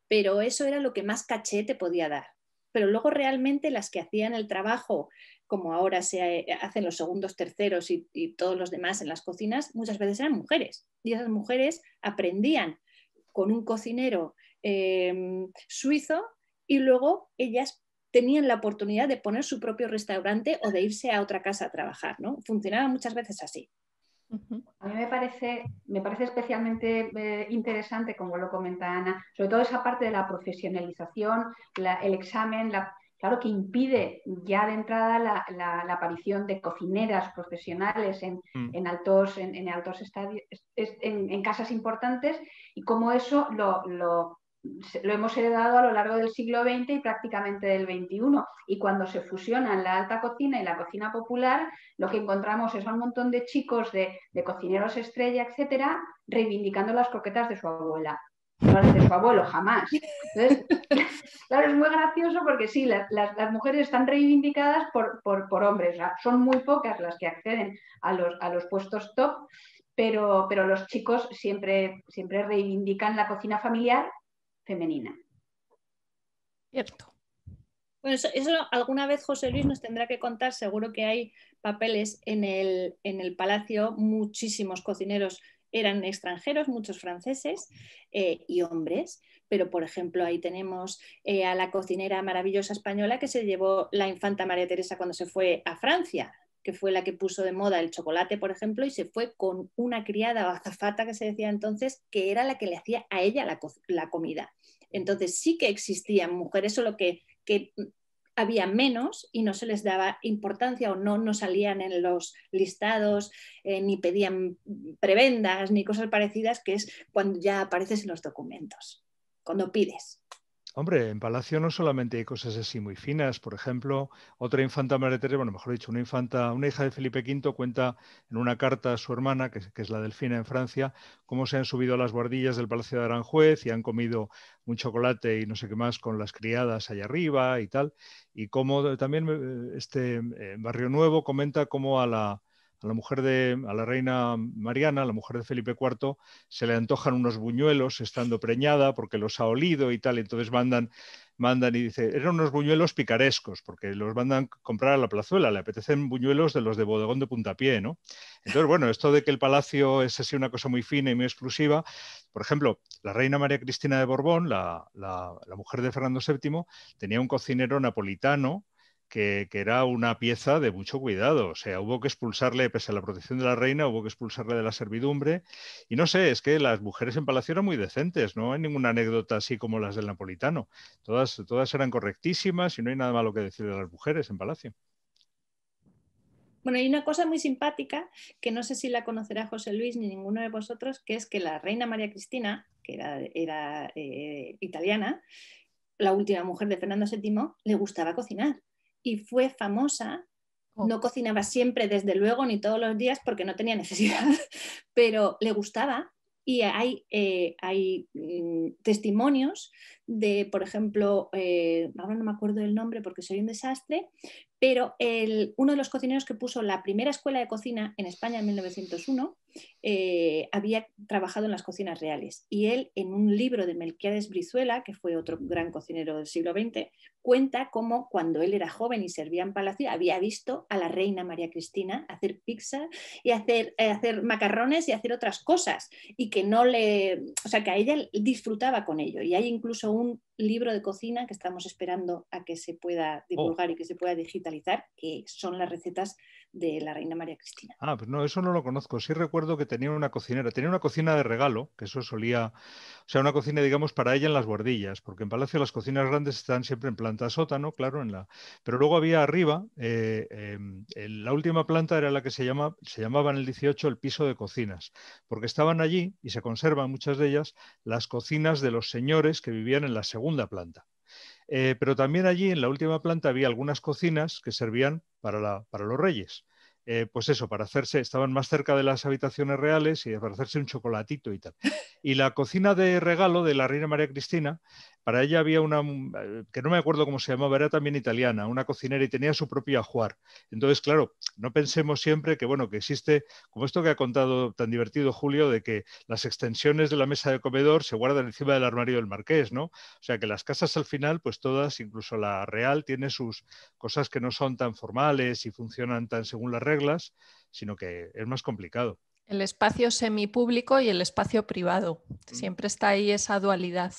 [SPEAKER 2] Pero eso era lo que más caché te podía dar. Pero luego realmente las que hacían el trabajo, como ahora se hacen los segundos, terceros y todos los demás en las cocinas, muchas veces eran mujeres. Y esas mujeres aprendían con un cocinero suizo, y luego ellas tenían la oportunidad de poner su propio restaurante o de irse a otra casa a trabajar, ¿no? Funcionaba muchas veces así.
[SPEAKER 5] A mí me parece especialmente interesante, como lo comenta Ana, sobre todo esa parte de la profesionalización, el examen, claro que impide ya de entrada la aparición de cocineras profesionales en altos estadios, en casas importantes, y cómo eso lo hemos heredado a lo largo del siglo XX y prácticamente del XXI. Y cuando se fusionan la alta cocina y la cocina popular, lo que encontramos es un montón de chicos, de cocineros estrella, etcétera, reivindicando las croquetas de su abuela. No las de su abuelo, jamás. Entonces, claro, es muy gracioso porque sí, las mujeres están reivindicadas por hombres. O sea, son muy pocas las que acceden a los puestos top, pero los chicos siempre reivindican la cocina familiar femenina.
[SPEAKER 1] Cierto.
[SPEAKER 2] Bueno, eso alguna vez José Luis nos tendrá que contar. Seguro que hay papeles en el palacio. Muchísimos cocineros eran extranjeros, muchos franceses y hombres. Pero, por ejemplo, ahí tenemos a la cocinera maravillosa española que se llevó la infanta María Teresa cuando se fue a Francia, que fue la que puso de moda el chocolate, por ejemplo, y se fue con una criada o azafata, que se decía entonces, que era la que le hacía a ella la comida. Entonces sí que existían mujeres, solo que había menos y no se les daba importancia, o no salían en los listados, ni pedían prebendas ni cosas parecidas, que es cuando ya apareces en los documentos, cuando pides.
[SPEAKER 3] Hombre, en Palacio no solamente hay cosas así muy finas. Por ejemplo, otra infanta María Teresa, bueno, mejor dicho, una hija de Felipe V cuenta en una carta a su hermana, que es la Delfina en Francia, cómo se han subido a las buhardillas del Palacio de Aranjuez y han comido un chocolate y no sé qué más con las criadas allá arriba y tal. Y cómo también Barrio Nuevo comenta cómo a la reina Mariana, a la mujer de Felipe IV, se le antojan unos buñuelos estando preñada porque los ha olido y tal, y entonces mandan y dice, eran unos buñuelos picarescos, porque los mandan comprar a la plazuela, le apetecen buñuelos de los de bodegón de Puntapié, ¿no? Entonces, bueno, esto de que el palacio es así una cosa muy fina y muy exclusiva, por ejemplo, la reina María Cristina de Borbón, la mujer de Fernando VII, tenía un cocinero napolitano que era una pieza de mucho cuidado. O sea, hubo que expulsarle, pese a la protección de la reina, hubo que expulsarle de la servidumbre. Y no sé, es que las mujeres en Palacio eran muy decentes, no hay ninguna anécdota así como las del napolitano. Todas eran correctísimas y no hay nada malo que decir de las mujeres en Palacio.
[SPEAKER 2] Bueno, hay una cosa muy simpática que no sé si la conocerá José Luis ni ninguno de vosotros, que es que la reina María Cristina, que era italiana, la última mujer de Fernando VII, le gustaba cocinar y fue famosa. No cocinaba siempre, desde luego, ni todos los días, porque no tenía necesidad, pero le gustaba. Y hay testimonios de, por ejemplo, ahora no me acuerdo del nombre porque soy un desastre, pero uno de los cocineros que puso la primera escuela de cocina en España en 1901 había trabajado en las cocinas reales. Y él, en un libro de Melquiades Brizuela, que fue otro gran cocinero del siglo XX, cuenta cómo cuando él era joven y servía en Palacio había visto a la reina María Cristina hacer pizza y hacer macarrones y hacer otras cosas, y que o sea, que a ella disfrutaba con ello. Y hay incluso un libro de cocina que estamos esperando a que se pueda divulgar y que se pueda digitalizar, que son las recetas de la reina María Cristina.
[SPEAKER 3] Pues no, eso no lo conozco. Sí recuerdo que tenía una cocinera, tenía una cocina de regalo, que eso solía, o sea, una cocina, digamos, para ella en las bordillas, porque en Palacio las cocinas grandes están siempre en planta sótano, claro, pero luego había arriba, en la última planta era la que se llamaba en el 18 el piso de cocinas, porque estaban allí, y se conservan muchas de ellas, las cocinas de los señores que vivían en la segunda planta. Pero también allí en la última planta había algunas cocinas que servían para los reyes. Pues eso, estaban más cerca de las habitaciones reales y para hacerse un chocolatito y tal. Y la cocina de regalo de la reina María Cristina, para ella había una, que no me acuerdo cómo se llamaba, era también italiana, una cocinera y tenía su propio ajuar. Entonces, claro, no pensemos siempre que, bueno, que existe, como esto que ha contado tan divertido Julio, de que las extensiones de la mesa de comedor se guardan encima del armario del marqués, ¿no? O sea, que las casas al final, pues todas, incluso la real, tiene sus cosas que no son tan formales y funcionan tan según las reglas, sino que es más complicado.
[SPEAKER 1] El espacio semipúblico y el espacio privado. Siempre está ahí esa dualidad,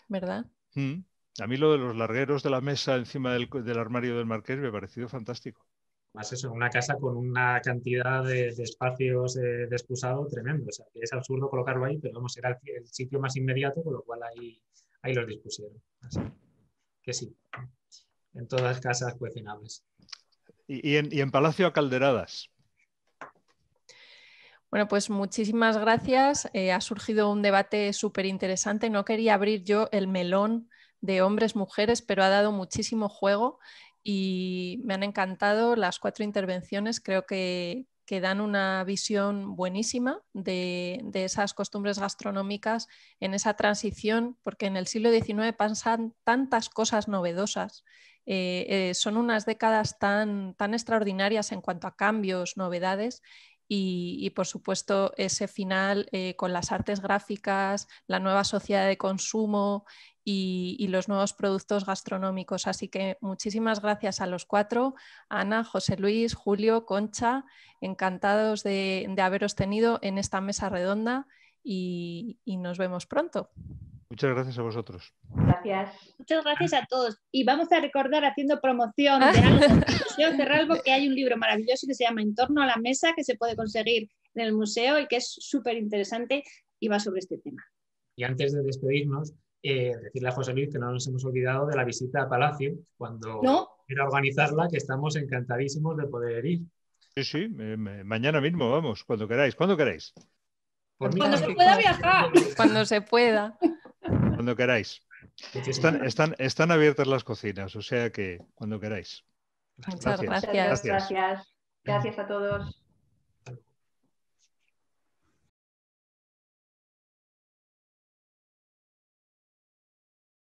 [SPEAKER 1] ¿verdad?
[SPEAKER 3] A mí lo de los largueros de la mesa encima del armario del marqués me ha parecido fantástico.
[SPEAKER 4] Más eso, una casa con una cantidad de espacios de excusado tremendo. O sea, que es absurdo colocarlo ahí, pero vamos, era el sitio más inmediato, con lo cual ahí los dispusieron. Así que sí, en todas casas cuecinables.
[SPEAKER 3] Y en Palacio Acalderadas.
[SPEAKER 1] Bueno, pues muchísimas gracias. Ha surgido un debate súper interesante. No quería abrir yo el melón de hombres, mujeres, pero ha dado muchísimo juego y me han encantado las 4 intervenciones. Creo que dan una visión buenísima de esas costumbres gastronómicas en esa transición, porque en el siglo XIX pasan tantas cosas novedosas. Son unas décadas tan extraordinarias en cuanto a cambios, novedades. Y por supuesto ese final con las artes gráficas, la nueva sociedad de consumo y los nuevos productos gastronómicos. Así que muchísimas gracias a los 4, Ana, José Luis, Julio, Concha, encantados de haberos tenido en esta mesa redonda y nos vemos pronto.
[SPEAKER 3] Muchas gracias a vosotros.
[SPEAKER 5] Gracias.
[SPEAKER 2] Muchas gracias a todos. Y vamos a recordar, haciendo promoción de algo en el Museo Cerralbo, que hay un libro maravilloso que se llama En torno a la mesa, que se puede conseguir en el museo y que es súper interesante y va sobre este tema.
[SPEAKER 4] Y antes de despedirnos, decirle a José Luis que no nos hemos olvidado de la visita a Palacio, cuando quiera organizarla, que estamos encantadísimos de poder ir.
[SPEAKER 3] Sí, mañana mismo, vamos, cuando queráis. ¿Cuándo queráis?
[SPEAKER 2] Cuando se pueda viajar.
[SPEAKER 1] Cuando se pueda.
[SPEAKER 3] Cuando queráis. Están abiertas las cocinas, o sea que cuando queráis.
[SPEAKER 1] Muchas gracias.
[SPEAKER 5] Gracias a todos.